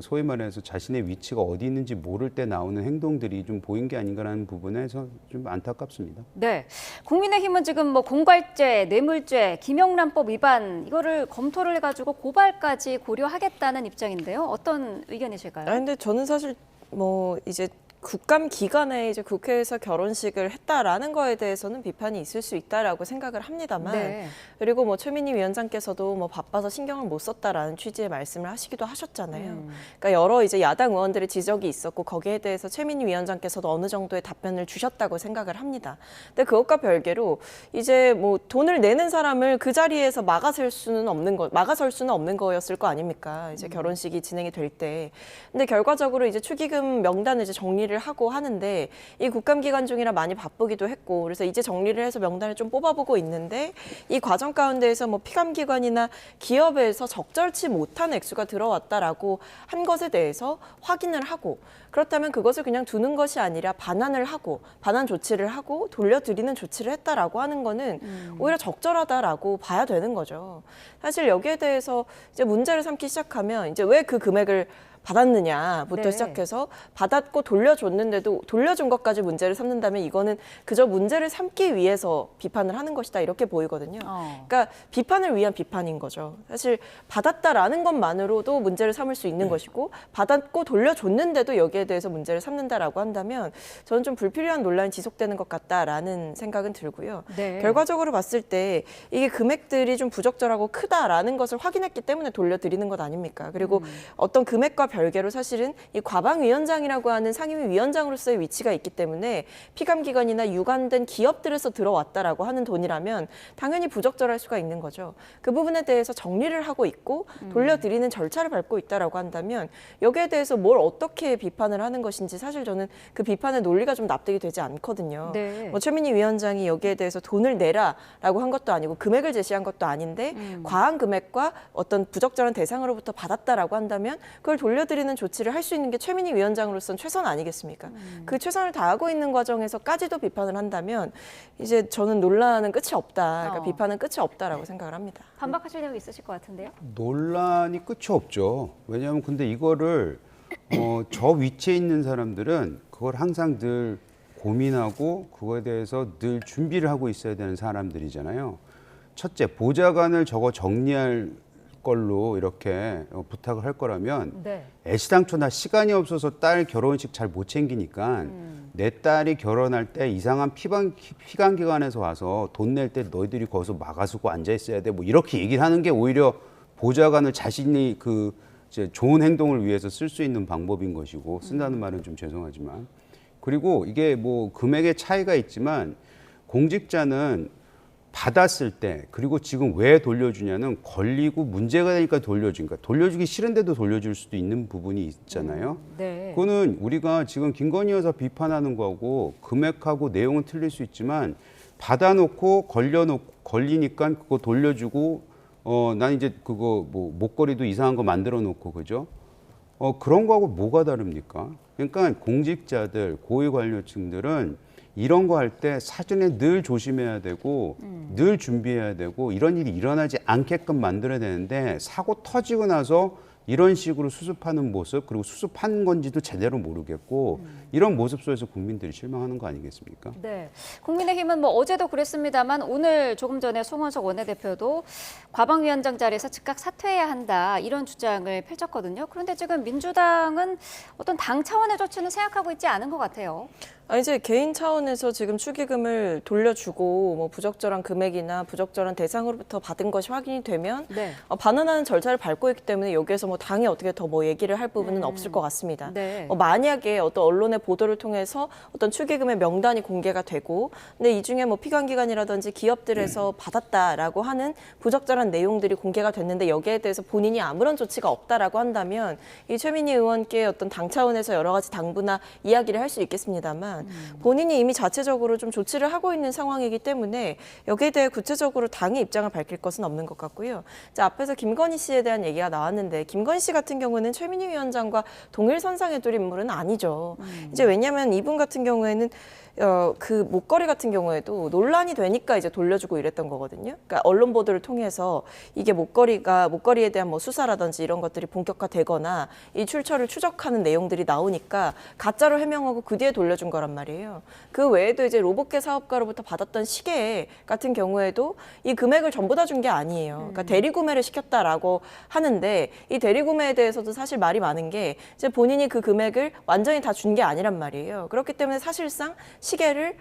소위 말해서 자신의 위치가 어디 있는지 모를 때 나오는 행동들이 좀 보인 게 아닌가라는 부분에서 좀 안타깝습니다. 네, 국민의힘은 지금 뭐 공갈죄, 뇌물죄, 김영란법 위반 이거를 검토를 해가지고 고발까지 고려하겠다는 입장인데요. 어떤 의견이실까요? 근데 저는 사실 뭐 이제 국감 기간에 이제 국회에서 결혼식을 했다라는 거에 대해서는 비판이 있을 수 있다라고 생각을 합니다만, 네. 그리고 뭐 최민희 위원장께서도 뭐 바빠서 신경을 못 썼다라는 취지의 말씀을 하시기도 하셨잖아요. 그러니까 여러 이제 야당 의원들의 지적이 있었고 거기에 대해서 최민희 위원장께서도 어느 정도의 답변을 주셨다고 생각을 합니다. 근데 그것과 별개로 이제 뭐 돈을 내는 사람을 그 자리에서 막아설 수는 없는 거였을 거 아닙니까? 이제 결혼식이 진행이 될 때. 근데 결과적으로 이제 축의금 명단을 이제 정리를 하고 하는데 이 국감 기간 중이라 많이 바쁘기도 했고 그래서 이제 정리를 해서 명단을 좀 뽑아보고 있는데 이 과정 가운데에서 뭐 피감기관이나 기업에서 적절치 못한 액수가 들어왔다라고 한 것에 대해서 확인을 하고 그렇다면 그것을 그냥 두는 것이 아니라 반환을 하고 반환 조치를 하고 돌려드리는 조치를 했다라고 하는 거는 오히려 적절하다라고 봐야 되는 거죠. 사실 여기에 대해서 이제 문제를 삼기 시작하면 이제 왜 그 금액을 받았느냐부터 네. 시작해서 받았고 돌려줬는데도 돌려준 것까지 문제를 삼는다면 이거는 그저 문제를 삼기 위해서 비판을 하는 것이다 이렇게 보이거든요. 그러니까 비판을 위한 비판인 거죠. 사실 받았다라는 것만으로도 문제를 삼을 수 있는 것이고 받았고 돌려줬는데도 여기에 대해서 문제를 삼는다라고 한다면 저는 좀 불필요한 논란이 지속되는 것 같다라는 생각은 들고요. 네. 결과적으로 봤을 때 이게 금액들이 좀 부적절하고 크다라는 것을 확인했기 때문에 돌려드리는 것 아닙니까? 그리고 어떤 금액과 별개로 사실은 이 과방위원장이라고 하는 상임위 위원장으로서의 위치가 있기 때문에 피감기관이나 유관된 기업들에서 들어왔다라고 하는 돈이라면 당연히 부적절할 수가 있는 거죠. 그 부분에 대해서 정리를 하고 있고 돌려드리는 절차를 밟고 있다라고 한다면 여기에 대해서 뭘 어떻게 비판을 하는 것인지 사실 저는 그 비판의 논리가 좀 납득이 되지 않거든요. 네. 뭐 최민희 위원장이 여기에 대해서 돈을 내라라고 한 것도 아니고 금액을 제시한 것도 아닌데 과한 금액과 어떤 부적절한 대상으로부터 받았다라고 한다면 그걸 돌려드리는 조치를 할 수 있는 게 최민희 위원장으로서는 최선 아니겠습니까? 그 최선을 다하고 있는 과정에서까지도 비판을 한다면 이제 저는 논란은 끝이 없다. 그러니까 비판은 끝이 없다라고 생각을 합니다. 반박하시려고 있으실 것 같은데요? 논란이 끝이 없죠. 왜냐하면 근데 이거를 저 위치에 있는 사람들은 그걸 항상 늘 고민하고 그거에 대해서 늘 준비를 하고 있어야 되는 사람들이잖아요. 첫째, 보좌관을 저거 정리할 걸로 이렇게 부탁을 할 거라면 네. 애시당초 나 시간이 없어서 딸 결혼식 잘 못 챙기니까 내 딸이 결혼할 때 이상한 피감기관에서 와서 돈 낼 때 너희들이 거기서 막아서고 앉아 있어야 돼. 뭐 이렇게 얘기를 하는 게 오히려 보좌관을 자신이 이제 좋은 행동을 위해서 쓸 수 있는 방법인 것이고 쓴다는 말은 좀 죄송하지만 그리고 이게 뭐 금액의 차이가 있지만 공직자는 받았을 때 그리고 지금 왜 돌려주냐는 걸리고 문제가 되니까 돌려주니까 돌려주기 싫은데도 돌려줄 수도 있는 부분이 있잖아요. 네. 그거는 우리가 지금 김건희 여사 비판하는 거하고 금액하고 내용은 틀릴 수 있지만 받아놓고 걸리니까 그거 돌려주고 난 이제 그거 뭐 목걸이도 이상한 거 만들어 놓고 그죠? 그런 거하고 뭐가 다릅니까? 그러니까 공직자들 고위 관료층들은 이런 거 할 때 사전에 늘 조심해야 되고 늘 준비해야 되고 이런 일이 일어나지 않게끔 만들어야 되는데 사고 터지고 나서 이런 식으로 수습하는 모습 그리고 수습한 건지도 제대로 모르겠고 이런 모습 속에서 국민들이 실망하는 거 아니겠습니까? 네, 국민의힘은 뭐 어제도 그랬습니다만 오늘 조금 전에 송원석 원내대표도 과방위원장 자리에서 즉각 사퇴해야 한다 이런 주장을 펼쳤거든요. 그런데 지금 민주당은 어떤 당 차원의 조치는 생각하고 있지 않은 것 같아요. 이제 개인 차원에서 지금 축의금을 돌려주고 뭐 부적절한 금액이나 부적절한 대상으로부터 받은 것이 확인이 되면 네. 반환하는 절차를 밟고 있기 때문에 여기에서 뭐 당이 어떻게 더 뭐 얘기를 할 부분은 없을 것 같습니다. 네. 만약에 어떤 언론의 보도를 통해서 어떤 축의금의 명단이 공개가 되고, 근데 이 중에 뭐 피감기관이라든지 기업들에서 받았다라고 하는 부적절한 내용들이 공개가 됐는데 여기에 대해서 본인이 아무런 조치가 없다라고 한다면 이 최민희 의원께 어떤 당 차원에서 여러 가지 당부나 이야기를 할 수 있겠습니다만 본인이 이미 자체적으로 좀 조치를 하고 있는 상황이기 때문에 여기에 대해 구체적으로 당의 입장을 밝힐 것은 없는 것 같고요. 자, 앞에서 김건희 씨에 대한 얘기가 나왔는데 김건희 씨 같은 경우는 최민희 위원장과 동일 선상에 둘 인물은 아니죠. 이제 왜냐하면 이분 같은 경우에는 그 목걸이 같은 경우에도 논란이 되니까 이제 돌려주고 이랬던 거거든요. 그러니까 언론 보도를 통해서 이게 목걸이에 대한 뭐 수사라든지 이런 것들이 본격화되거나 이 출처를 추적하는 내용들이 나오니까 가짜로 해명하고 그 뒤에 돌려준 거란 말이에요. 그 외에도 이제 로봇계 사업가로부터 받았던 시계 같은 경우에도 이 금액을 전부 다 준 게 아니에요. 그러니까 대리구매를 시켰다라고 하는데 이 대리구매에 대해서도 사실 말이 많은 게 이제 본인이 그 금액을 완전히 다 준 게 아니란 말이에요. 그렇기 때문에 사실상 시계를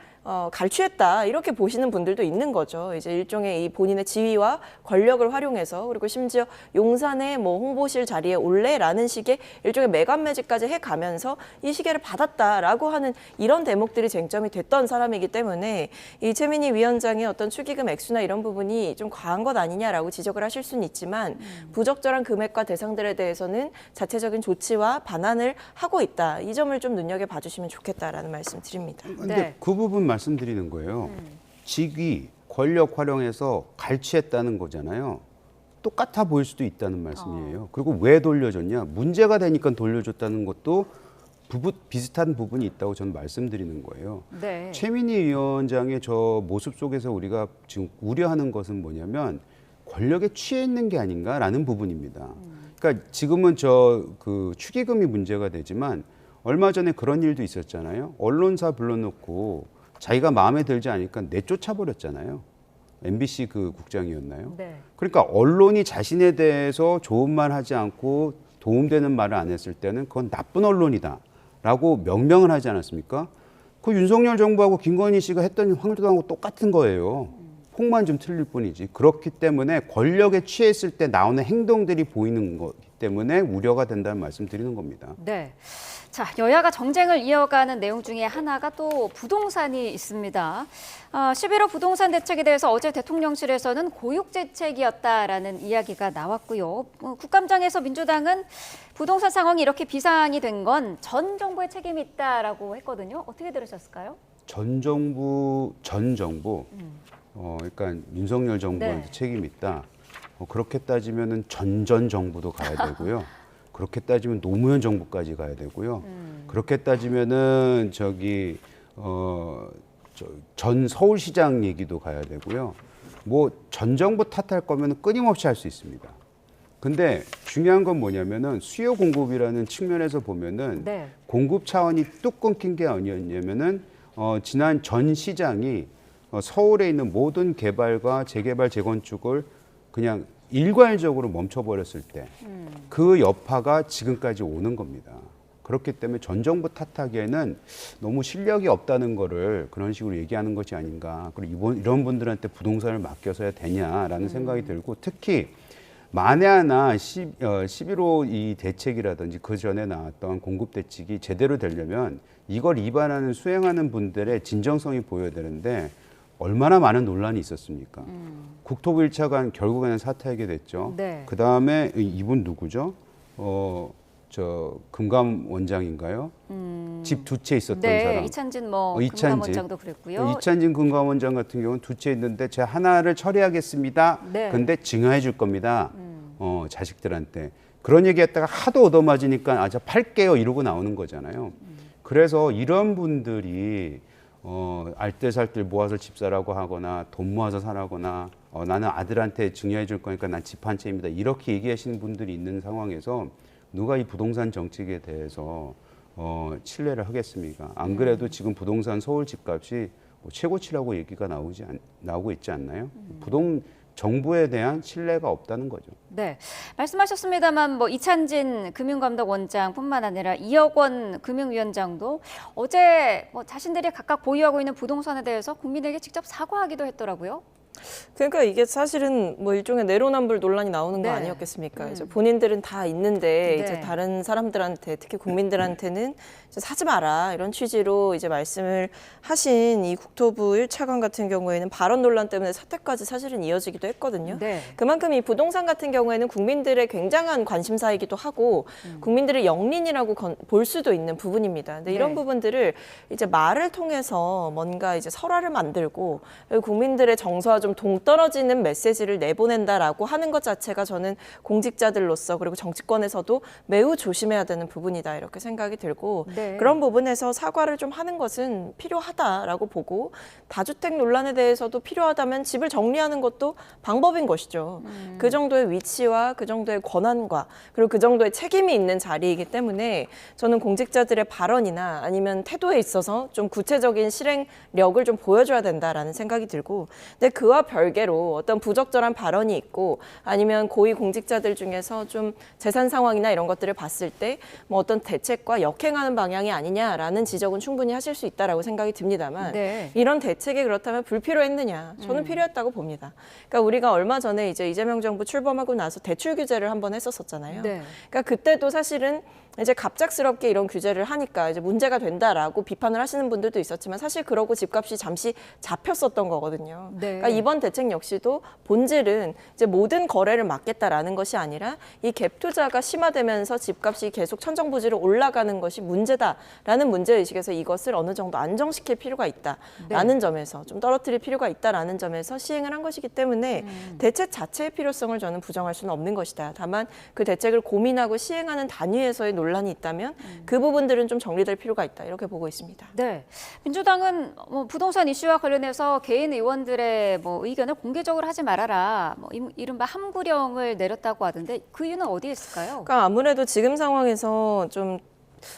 갈취했다 이렇게 보시는 분들도 있는 거죠. 이제 일종의 이 본인의 지위와 권력을 활용해서 그리고 심지어 용산의 뭐 홍보실 자리에 올래라는 식의 일종의 매관매직까지 해가면서 이 시계를 받았다라고 하는 이런 대목들이 쟁점이 됐던 사람이기 때문에 이 최민희 위원장의 어떤 축의금 액수나 이런 부분이 좀 과한 것 아니냐라고 지적을 하실 수는 있지만 부적절한 금액과 대상들에 대해서는 자체적인 조치와 반환을 하고 있다. 이 점을 좀 눈여겨봐 주시면 좋겠다라는 말씀 드립니다. 근데 그 부분 말씀드리는 거예요. 직위, 권력 활용해서 갈취했다는 거잖아요. 똑같아 보일 수도 있다는 말씀이에요. 그리고 왜 돌려줬냐? 문제가 되니까 돌려줬다는 것도 비슷한 부분이 있다고 저는 말씀드리는 거예요. 네. 최민희 위원장의 저 모습 속에서 우리가 지금 우려하는 것은 뭐냐면 권력에 취해 있는 게 아닌가라는 부분입니다. 그러니까 지금은 그 축의금이 문제가 되지만 얼마 전에 그런 일도 있었잖아요. 언론사 불러놓고 자기가 마음에 들지 않으니까 내쫓아 버렸잖아요. MBC 그 국장이었나요? 네. 그러니까 언론이 자신에 대해서 좋은 말 하지 않고 도움되는 말을 안 했을 때는 그건 나쁜 언론이다라고 명명을 하지 않았습니까? 그 윤석열 정부하고 김건희 씨가 했던 황교안하고 똑같은 거예요. 폭만 좀 틀릴 뿐이지. 그렇기 때문에 권력에 취했을 때 나오는 행동들이 보이는 거기 때문에 우려가 된다는 말씀 드리는 겁니다. 네. 자, 여야가 정쟁을 이어가는 내용 중에 하나가 또 부동산이 있습니다. 11호 부동산 대책에 대해서 어제 대통령실에서는 고육대책이었다라는 이야기가 나왔고요. 국감장에서 민주당은 부동산 상황이 이렇게 비상이 된 건 전 정부의 책임이 있다라고 했거든요. 어떻게 들으셨을까요? 전 정부, 그러니까 윤석열 정부한테 책임이 있다. 그렇게 따지면은 전 정부도 가야 되고요. 그렇게 따지면 노무현 정부까지 가야 되고요. 그렇게 따지면은 전 서울시장 얘기도 가야 되고요. 뭐 전 정부 탓할 거면 끊임없이 할 수 있습니다. 근데 중요한 건 뭐냐면은 수요 공급이라는 측면에서 보면은 네. 공급 차원이 뚝 끊긴 게 아니었냐면은 지난 전 시장이 서울에 있는 모든 개발과 재개발 재건축을 그냥 일괄적으로 멈춰버렸을 때 그 여파가 지금까지 오는 겁니다. 그렇기 때문에 전 정부 탓하기에는 너무 실력이 없다는 거를 그런 식으로 얘기하는 것이 아닌가. 그리고 이런 분들한테 부동산을 맡겨서야 되냐라는 생각이 들고 특히 만에 하나 11호 이 대책이라든지 그 전에 나왔던 공급 대책이 제대로 되려면 이걸 위반하는 수행하는 분들의 진정성이 보여야 되는데 얼마나 많은 논란이 있었습니까? 국토부 1차관 결국에는 사퇴하게 됐죠. 네. 그 다음에 이분 누구죠? 금감 원장인가요? 집 두 채 있었던 네, 사람. 이찬진 금감 원장도 그랬고요. 이찬진 금감 원장 같은 경우는 두 채 있는데 제가 하나를 처리하겠습니다. 네. 근데 증여해 줄 겁니다. 자식들한테. 그런 얘기했다가 하도 얻어맞으니까 제가 팔게요 이러고 나오는 거잖아요. 그래서 이런 분들이 알뜰살뜰 모아서 집 사라고 하거나 돈 모아서 사라거나 나는 아들한테 증여해 줄 거니까 난 집 한 채입니다. 이렇게 얘기하시는 분들이 있는 상황에서 누가 이 부동산 정책에 대해서 신뢰를 하겠습니까? 안 그래도 지금 부동산 서울 집값이 최고치라고 얘기가 나오고 있지 않나요? 정부에 대한 신뢰가 없다는 거죠. 네, 말씀하셨습니다만 뭐 이찬진 금융감독원장뿐만 아니라 이혁원 금융위원장도 어제 뭐 자신들이 각각 보유하고 있는 부동산에 대해서 국민에게 직접 사과하기도 했더라고요. 그러니까 이게 사실은 뭐 일종의 내로남불 논란이 나오는 거 네. 아니었겠습니까? 이제 본인들은 다 있는데 네. 이제 다른 사람들한테 특히 국민들한테는 이제 사지 마라 이런 취지로 이제 말씀을 하신 이 국토부 1차관 같은 경우에는 발언 논란 때문에 사퇴까지 사실은 이어지기도 했거든요. 네. 그만큼 이 부동산 같은 경우에는 국민들의 굉장한 관심사이기도 하고 국민들의 영린이라고 볼 수도 있는 부분입니다. 근데 이런 네. 부분들을 이제 말을 통해서 뭔가 이제 설화를 만들고 국민들의 정서와 좀 동떨어지는 메시지를 내보낸다라고 하는 것 자체가 저는 공직자들로서 그리고 정치권에서도 매우 조심해야 되는 부분이다 이렇게 생각이 들고 네. 그런 부분에서 사과를 좀 하는 것은 필요하다라고 보고 다주택 논란에 대해서도 필요하다면 집을 정리하는 것도 방법인 것이죠. 그 정도의 위치와 그 정도의 권한과 그리고 그 정도의 책임이 있는 자리이기 때문에 저는 공직자들의 발언이나 아니면 태도에 있어서 좀 구체적인 실행력을 좀 보여줘야 된다라는 생각이 들고 근데 그와 별개로 어떤 부적절한 발언이 있고 아니면 고위 공직자들 중에서 좀 재산 상황이나 이런 것들을 봤을 때 뭐 어떤 대책과 역행하는 방향이 아니냐라는 지적은 충분히 하실 수 있다라고 생각이 듭니다만 네. 이런 대책이 그렇다면 불필요했느냐? 저는 필요했다고 봅니다. 그러니까 우리가 얼마 전에 이제 이재명 정부 출범하고 나서 대출 규제를 한번 했었잖아요. 네. 그러니까 그때도 사실은 이제 갑작스럽게 이런 규제를 하니까 이제 문제가 된다라고 비판을 하시는 분들도 있었지만 사실 그러고 집값이 잠시 잡혔었던 거거든요. 네. 그러니까 이번 대책 역시도 본질은 이제 모든 거래를 막겠다라는 것이 아니라 이 갭 투자가 심화되면서 집값이 계속 천정부지로 올라가는 것이 문제다라는 문제의식에서 이것을 어느 정도 안정시킬 필요가 있다라는 점에서 좀 떨어뜨릴 필요가 있다라는 점에서 시행을 한 것이기 때문에 대책 자체의 필요성을 저는 부정할 수는 없는 것이다. 다만 그 대책을 고민하고 시행하는 단위에서의 논란이 있다면 그 부분들은 좀 정리될 필요가 있다. 이렇게 보고 있습니다. 네, 민주당은 뭐 부동산 이슈와 관련해서 개인 의원들의 뭐 의견을 공개적으로 하지 말아라, 뭐 이른바 함구령을 내렸다고 하던데 그 이유는 어디에 있을까요? 그러니까 아무래도 지금 상황에서 좀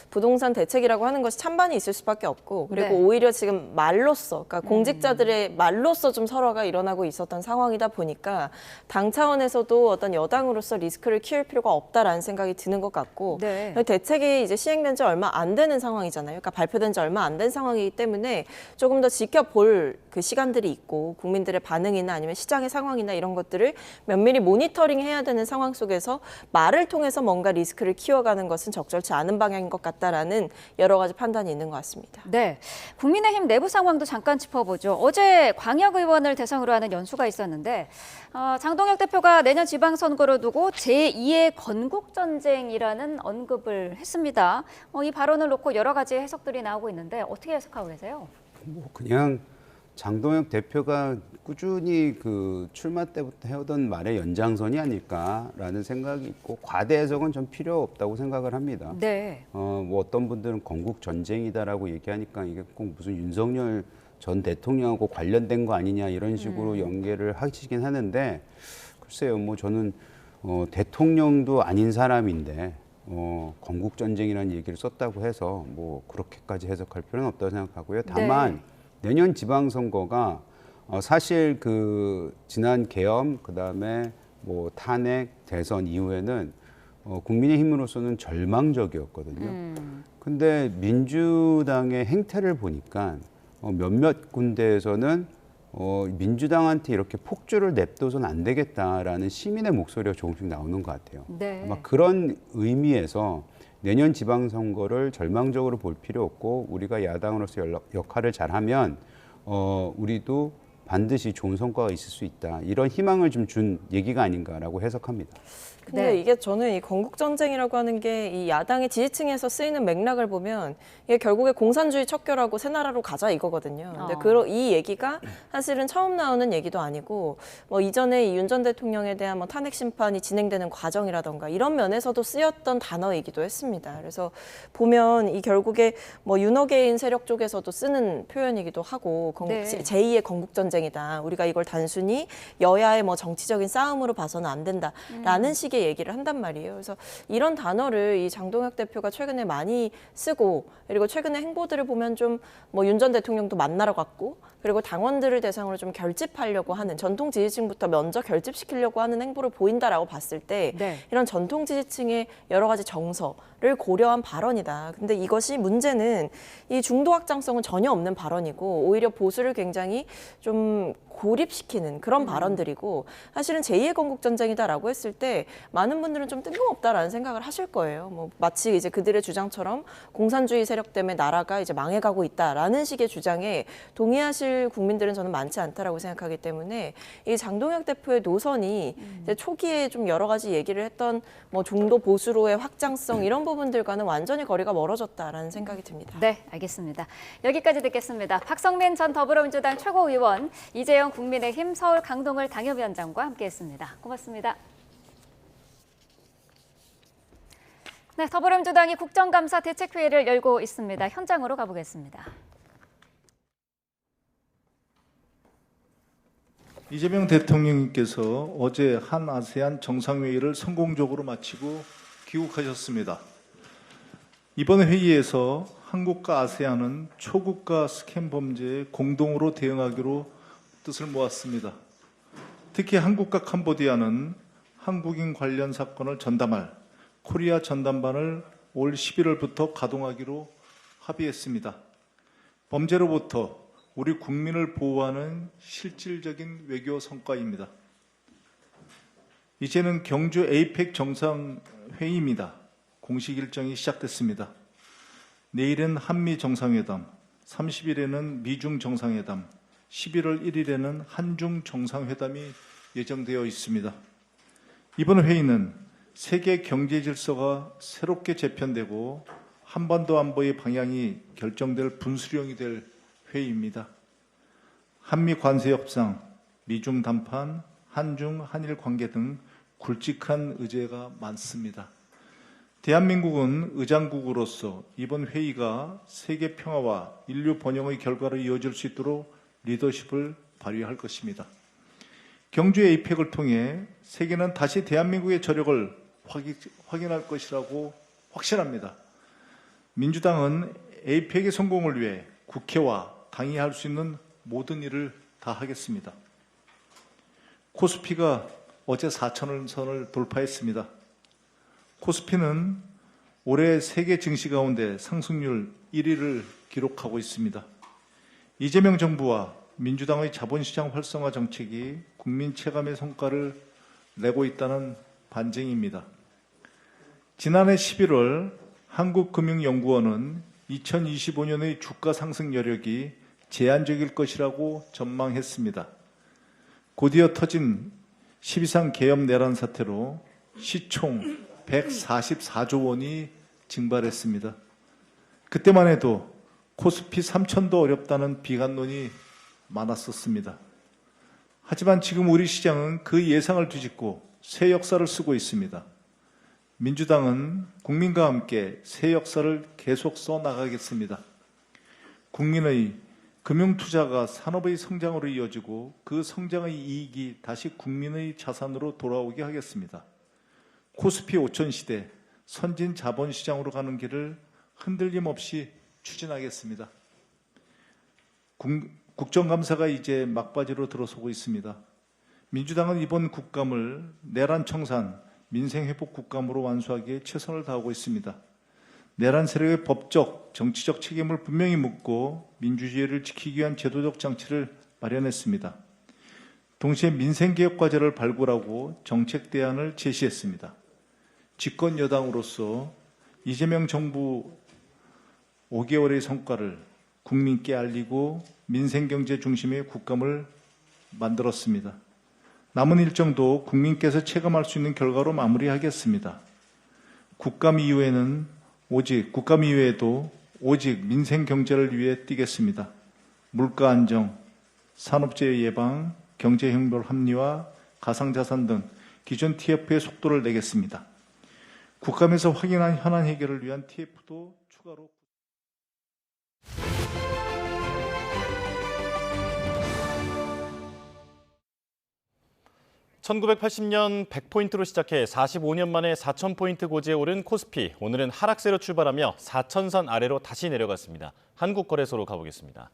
부동산 대책이라고 하는 것이 찬반이 있을 수밖에 없고 그리고 네. 오히려 지금 말로써 그러니까 공직자들의 말로써 좀 설화가 일어나고 있었던 상황이다 보니까 당 차원에서도 어떤 여당으로서 리스크를 키울 필요가 없다라는 생각이 드는 것 같고 네. 대책이 이제 시행된 지 얼마 안 되는 상황이잖아요. 그러니까 발표된 지 얼마 안 된 상황이기 때문에 조금 더 지켜볼 그 시간들이 있고 국민들의 반응이나 아니면 시장의 상황이나 이런 것들을 면밀히 모니터링해야 되는 상황 속에서 말을 통해서 뭔가 리스크를 키워가는 것은 적절치 않은 방향인 것 같다라는 여러 가지 판단이 있는 것 같습니다. 네, 국민의힘 내부 상황도 잠깐 짚어보죠. 어제 광역 의원을 대상으로 하는 연수가 있었는데 장동혁 대표가 내년 지방선거를 두고 제2의 건국전쟁이라는 언급을 했습니다. 이 발언을 놓고 여러 가지 해석들이 나오고 있는데 어떻게 해석하고 계세요? 뭐 그냥 장동혁 대표가 꾸준히 그 출마 때부터 해오던 말의 연장선이 아닐까라는 생각이 있고 과대 해석은 좀 필요 없다고 생각을 합니다. 네. 뭐 어떤 분들은 건국 전쟁이다라고 얘기하니까 이게 꼭 무슨 윤석열 전 대통령하고 관련된 거 아니냐 이런 식으로 연계를 하시긴 하는데 글쎄요, 뭐 저는 대통령도 아닌 사람인데 건국 전쟁이라는 얘기를 썼다고 해서 뭐 그렇게까지 해석할 필요는 없다고 생각하고요. 다만 네. 내년 지방선거가 사실 그 지난 계엄 그다음에 뭐 탄핵 대선 이후에는 국민의힘으로서는 절망적이었거든요. 근데 민주당의 행태를 보니까 몇몇 군데에서는 민주당한테 이렇게 폭주를 냅둬서는 안 되겠다라는 시민의 목소리가 조금씩 나오는 것 같아요. 네. 아마 그런 의미에서 내년 지방선거를 절망적으로 볼 필요 없고 우리가 야당으로서 역할을 잘하면 우리도 반드시 좋은 성과가 있을 수 있다. 이런 희망을 좀 준 얘기가 아닌가라고 해석합니다. 근데 네. 이게 저는 이 건국전쟁이라고 하는 게 이 야당의 지지층에서 쓰이는 맥락을 보면 이게 결국에 공산주의 척결하고 새 나라로 가자 이거거든요. 근데 이 얘기가 사실은 처음 나오는 얘기도 아니고 뭐 이전에 이 윤 전 대통령에 대한 뭐 탄핵 심판이 진행되는 과정이라던가 이런 면에서도 쓰였던 단어이기도 했습니다. 그래서 보면 이 결국에 뭐 윤호개인 세력 쪽에서도 쓰는 표현이기도 하고 네. 제2의 건국전쟁이다. 우리가 이걸 단순히 여야의 뭐 정치적인 싸움으로 봐서는 안 된다라는 식의 쉽게 얘기를 한단 말이에요. 그래서 이런 단어를 이 장동혁 대표가 최근에 많이 쓰고 그리고 최근에 행보들을 보면 좀 뭐 윤 전 대통령도 만나러 갔고 그리고 당원들을 대상으로 좀 결집하려고 하는 전통 지지층부터 먼저 결집시키려고 하는 행보를 보인다라고 봤을 때 이런 전통 지지층의 여러 가지 정서를 고려한 발언이다. 근데 이것이 문제는 이 중도 확장성은 전혀 없는 발언이고 오히려 보수를 굉장히 좀 고립시키는 그런 발언들이고 사실은 제2의 건국전쟁이다라고 했을 때 많은 분들은 좀 뜬금없다라는 생각을 하실 거예요. 뭐 마치 이제 그들의 주장처럼 공산주의 세력 때문에 나라가 이제 망해가고 있다라는 식의 주장에 동의하실 국민들은 저는 많지 않다라고 생각하기 때문에 이 장동혁 대표의 노선이 이제 초기에 좀 여러 가지 얘기를 했던 뭐 중도 보수로의 확장성 이런 부분들과는 완전히 거리가 멀어졌다라는 생각이 듭니다. 네, 알겠습니다. 여기까지 듣겠습니다. 박성민 전 더불어민주당 최고위원, 이재영 국민의힘 서울 강동을 당협위원장과 함께했습니다. 고맙습니다. 네, 더불어민주당이 국정감사 대책회의를 열고 있습니다. 현장으로 가보겠습니다. 이재명 대통령님께서 어제 한 아세안 정상회의를 성공적으로 마치고 귀국하셨습니다. 이번 회의에서 한국과 아세안은 초국가 스캔 범죄에 공동으로 대응하기로 뜻을 모았습니다. 특히 한국과 캄보디아는 한국인 관련 사건을 전담할 코리아 전담반을 올 11월부터 가동하기로 합의했습니다. 범죄로부터 우리 국민을 보호하는 실질적인 외교 성과입니다. 이제는 경주 에이펙 정상회의입니다. 공식 일정이 시작됐습니다. 내일은 한미 정상회담, 30일에는 미중 정상회담, 11월 1일에는 한중 정상회담이 예정되어 있습니다. 이번 회의는 세계 경제 질서가 새롭게 재편되고 한반도 안보의 방향이 결정될 분수령이 될 회의입니다. 한미 관세 협상, 미중 담판, 한중 한일 관계 등 굵직한 의제가 많습니다. 대한민국은 의장국으로서 이번 회의가 세계 평화와 인류 번영의 결과로 이어질 수 있도록 리더십을 발휘할 것입니다. 경주 에이펙을 통해 세계는 다시 대한민국의 저력을 확인할 것이라고 확신합니다. 민주당은 에이펙의 성공을 위해 국회와 당이 할 수 있는 모든 일을 다 하겠습니다. 코스피가 어제 4,000원선을 돌파했습니다. 코스피는 올해 세계 증시 가운데 상승률 1위를 기록하고 있습니다. 이재명 정부와 민주당의 자본시장 활성화 정책이 국민 체감의 성과를 내고 있다는 반증입니다. 지난해 11월 한국금융연구원은 2025년의 주가 상승 여력이 제한적일 것이라고 전망했습니다. 곧이어 터진 12상 계엄 내란 사태로 시총 144조 원이 증발했습니다. 그때만 해도 코스피 3,000도 어렵다는 비관론이 많았었습니다. 하지만 지금 우리 시장은 그 예상을 뒤집고 새 역사를 쓰고 있습니다. 민주당은 국민과 함께 새 역사를 계속 써나가겠습니다. 국민의 금융투자가 산업의 성장으로 이어지고 그 성장의 이익이 다시 국민의 자산으로 돌아오게 하겠습니다. 코스피 5천 시대 선진 자본시장으로 가는 길을 흔들림 없이 추진하겠습니다. 국정감사가 이제 막바지로 들어서고 있습니다. 민주당은 이번 국감을 내란 청산, 민생회복 국감으로 완수하기에 최선을 다하고 있습니다. 내란 세력의 법적, 정치적 책임을 분명히 묻고 민주주의를 지키기 위한 제도적 장치를 마련했습니다. 동시에 민생개혁 과제를 발굴하고 정책 대안을 제시했습니다. 집권 여당으로서 이재명 정부 5개월의 성과를 국민께 알리고 민생경제 중심의 국감을 만들었습니다. 남은 일정도 국민께서 체감할 수 있는 결과로 마무리하겠습니다. 국감 이후에도 오직 민생경제를 위해 뛰겠습니다. 물가 안정, 산업재해 예방, 경제형별 합리화, 가상자산 등 기존 TF의 속도를 내겠습니다. 국감에서 확인한 현안 해결을 위한 TF도 추가로 1980년 100포인트로 시작해 45년 만에 4,000포인트 고지에 오른 코스피. 오늘은 하락세로 출발하며 4,000선 아래로 다시 내려갔습니다. 한국거래소로 가보겠습니다.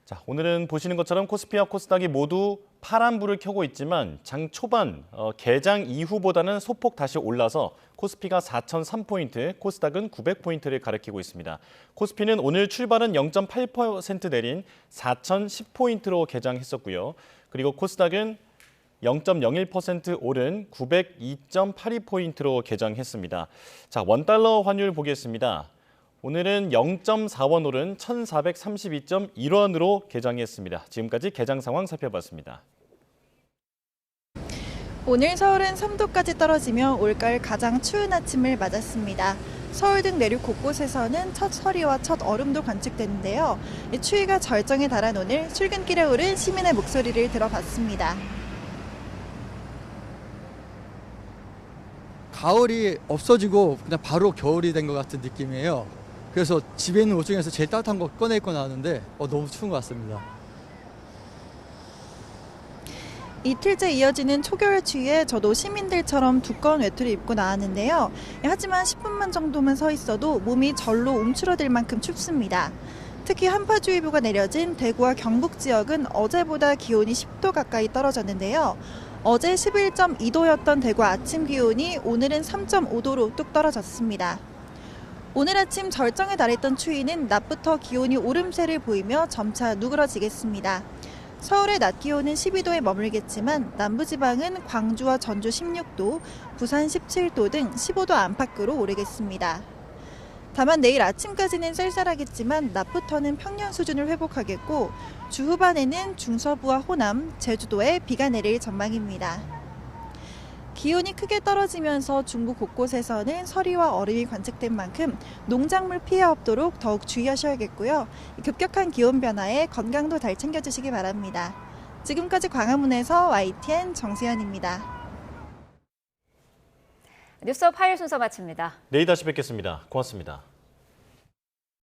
자, 오늘은 보시는 것처럼 코스피와 코스닥이 모두 파란불을 켜고 있지만 장 초반 개장 이후보다는 소폭 다시 올라서 코스피가 4,003포인트, 코스닥은 900포인트를 가리키고 있습니다. 코스피는 오늘 출발은 0.8% 내린 4,010포인트로 개장했었고요. 그리고 코스닥은 0.01% 오른 902.82포인트로 개장했습니다. 자, 원달러 환율 보겠습니다. 오늘은 0.4원 오른 1,432.1원으로 개장했습니다. 지금까지 개장 상황 살펴봤습니다. 오늘 서울은 3도까지 떨어지며 올가을 가장 추운 아침을 맞았습니다. 서울 등 내륙 곳곳에서는 첫 서리와 첫 얼음도 관측됐는데요. 추위가 절정에 달한 오늘 출근길에 오른 시민의 목소리를 들어봤습니다. 가을이 없어지고 그냥 바로 겨울이 된 것 같은 느낌이에요. 그래서 집에 있는 옷 중에서 제일 따뜻한 거 꺼내 입고 나왔는데 너무 추운 것 같습니다. 이틀째 이어지는 초겨울 추위에 저도 시민들처럼 두꺼운 외투를 입고 나왔는데요. 하지만 10분만 정도만 서 있어도 몸이 절로 움츠러들 만큼 춥습니다. 특히 한파주의보가 내려진 대구와 경북 지역은 어제보다 기온이 10도 가까이 떨어졌는데요. 어제 11.2도였던 대구 아침 기온이 오늘은 3.5도로 뚝 떨어졌습니다. 오늘 아침 절정에 달했던 추위는 낮부터 기온이 오름세를 보이며 점차 누그러지겠습니다. 서울의 낮 기온은 12도에 머물겠지만 남부지방은 광주와 전주 16도, 부산 17도 등 15도 안팎으로 오르겠습니다. 다만 내일 아침까지는 쌀쌀하겠지만 낮부터는 평년 수준을 회복하겠고 주 후반에는 중서부와 호남, 제주도에 비가 내릴 전망입니다. 기온이 크게 떨어지면서 중부 곳곳에서는 서리와 얼음이 관측된 만큼 농작물 피해 없도록 더욱 주의하셔야겠고요. 급격한 기온 변화에 건강도 잘 챙겨주시기 바랍니다. 지금까지 광화문에서 YTN 정세현입니다. 뉴스업 화요일 순서 마칩니다. 내일 다시 뵙겠습니다. 고맙습니다.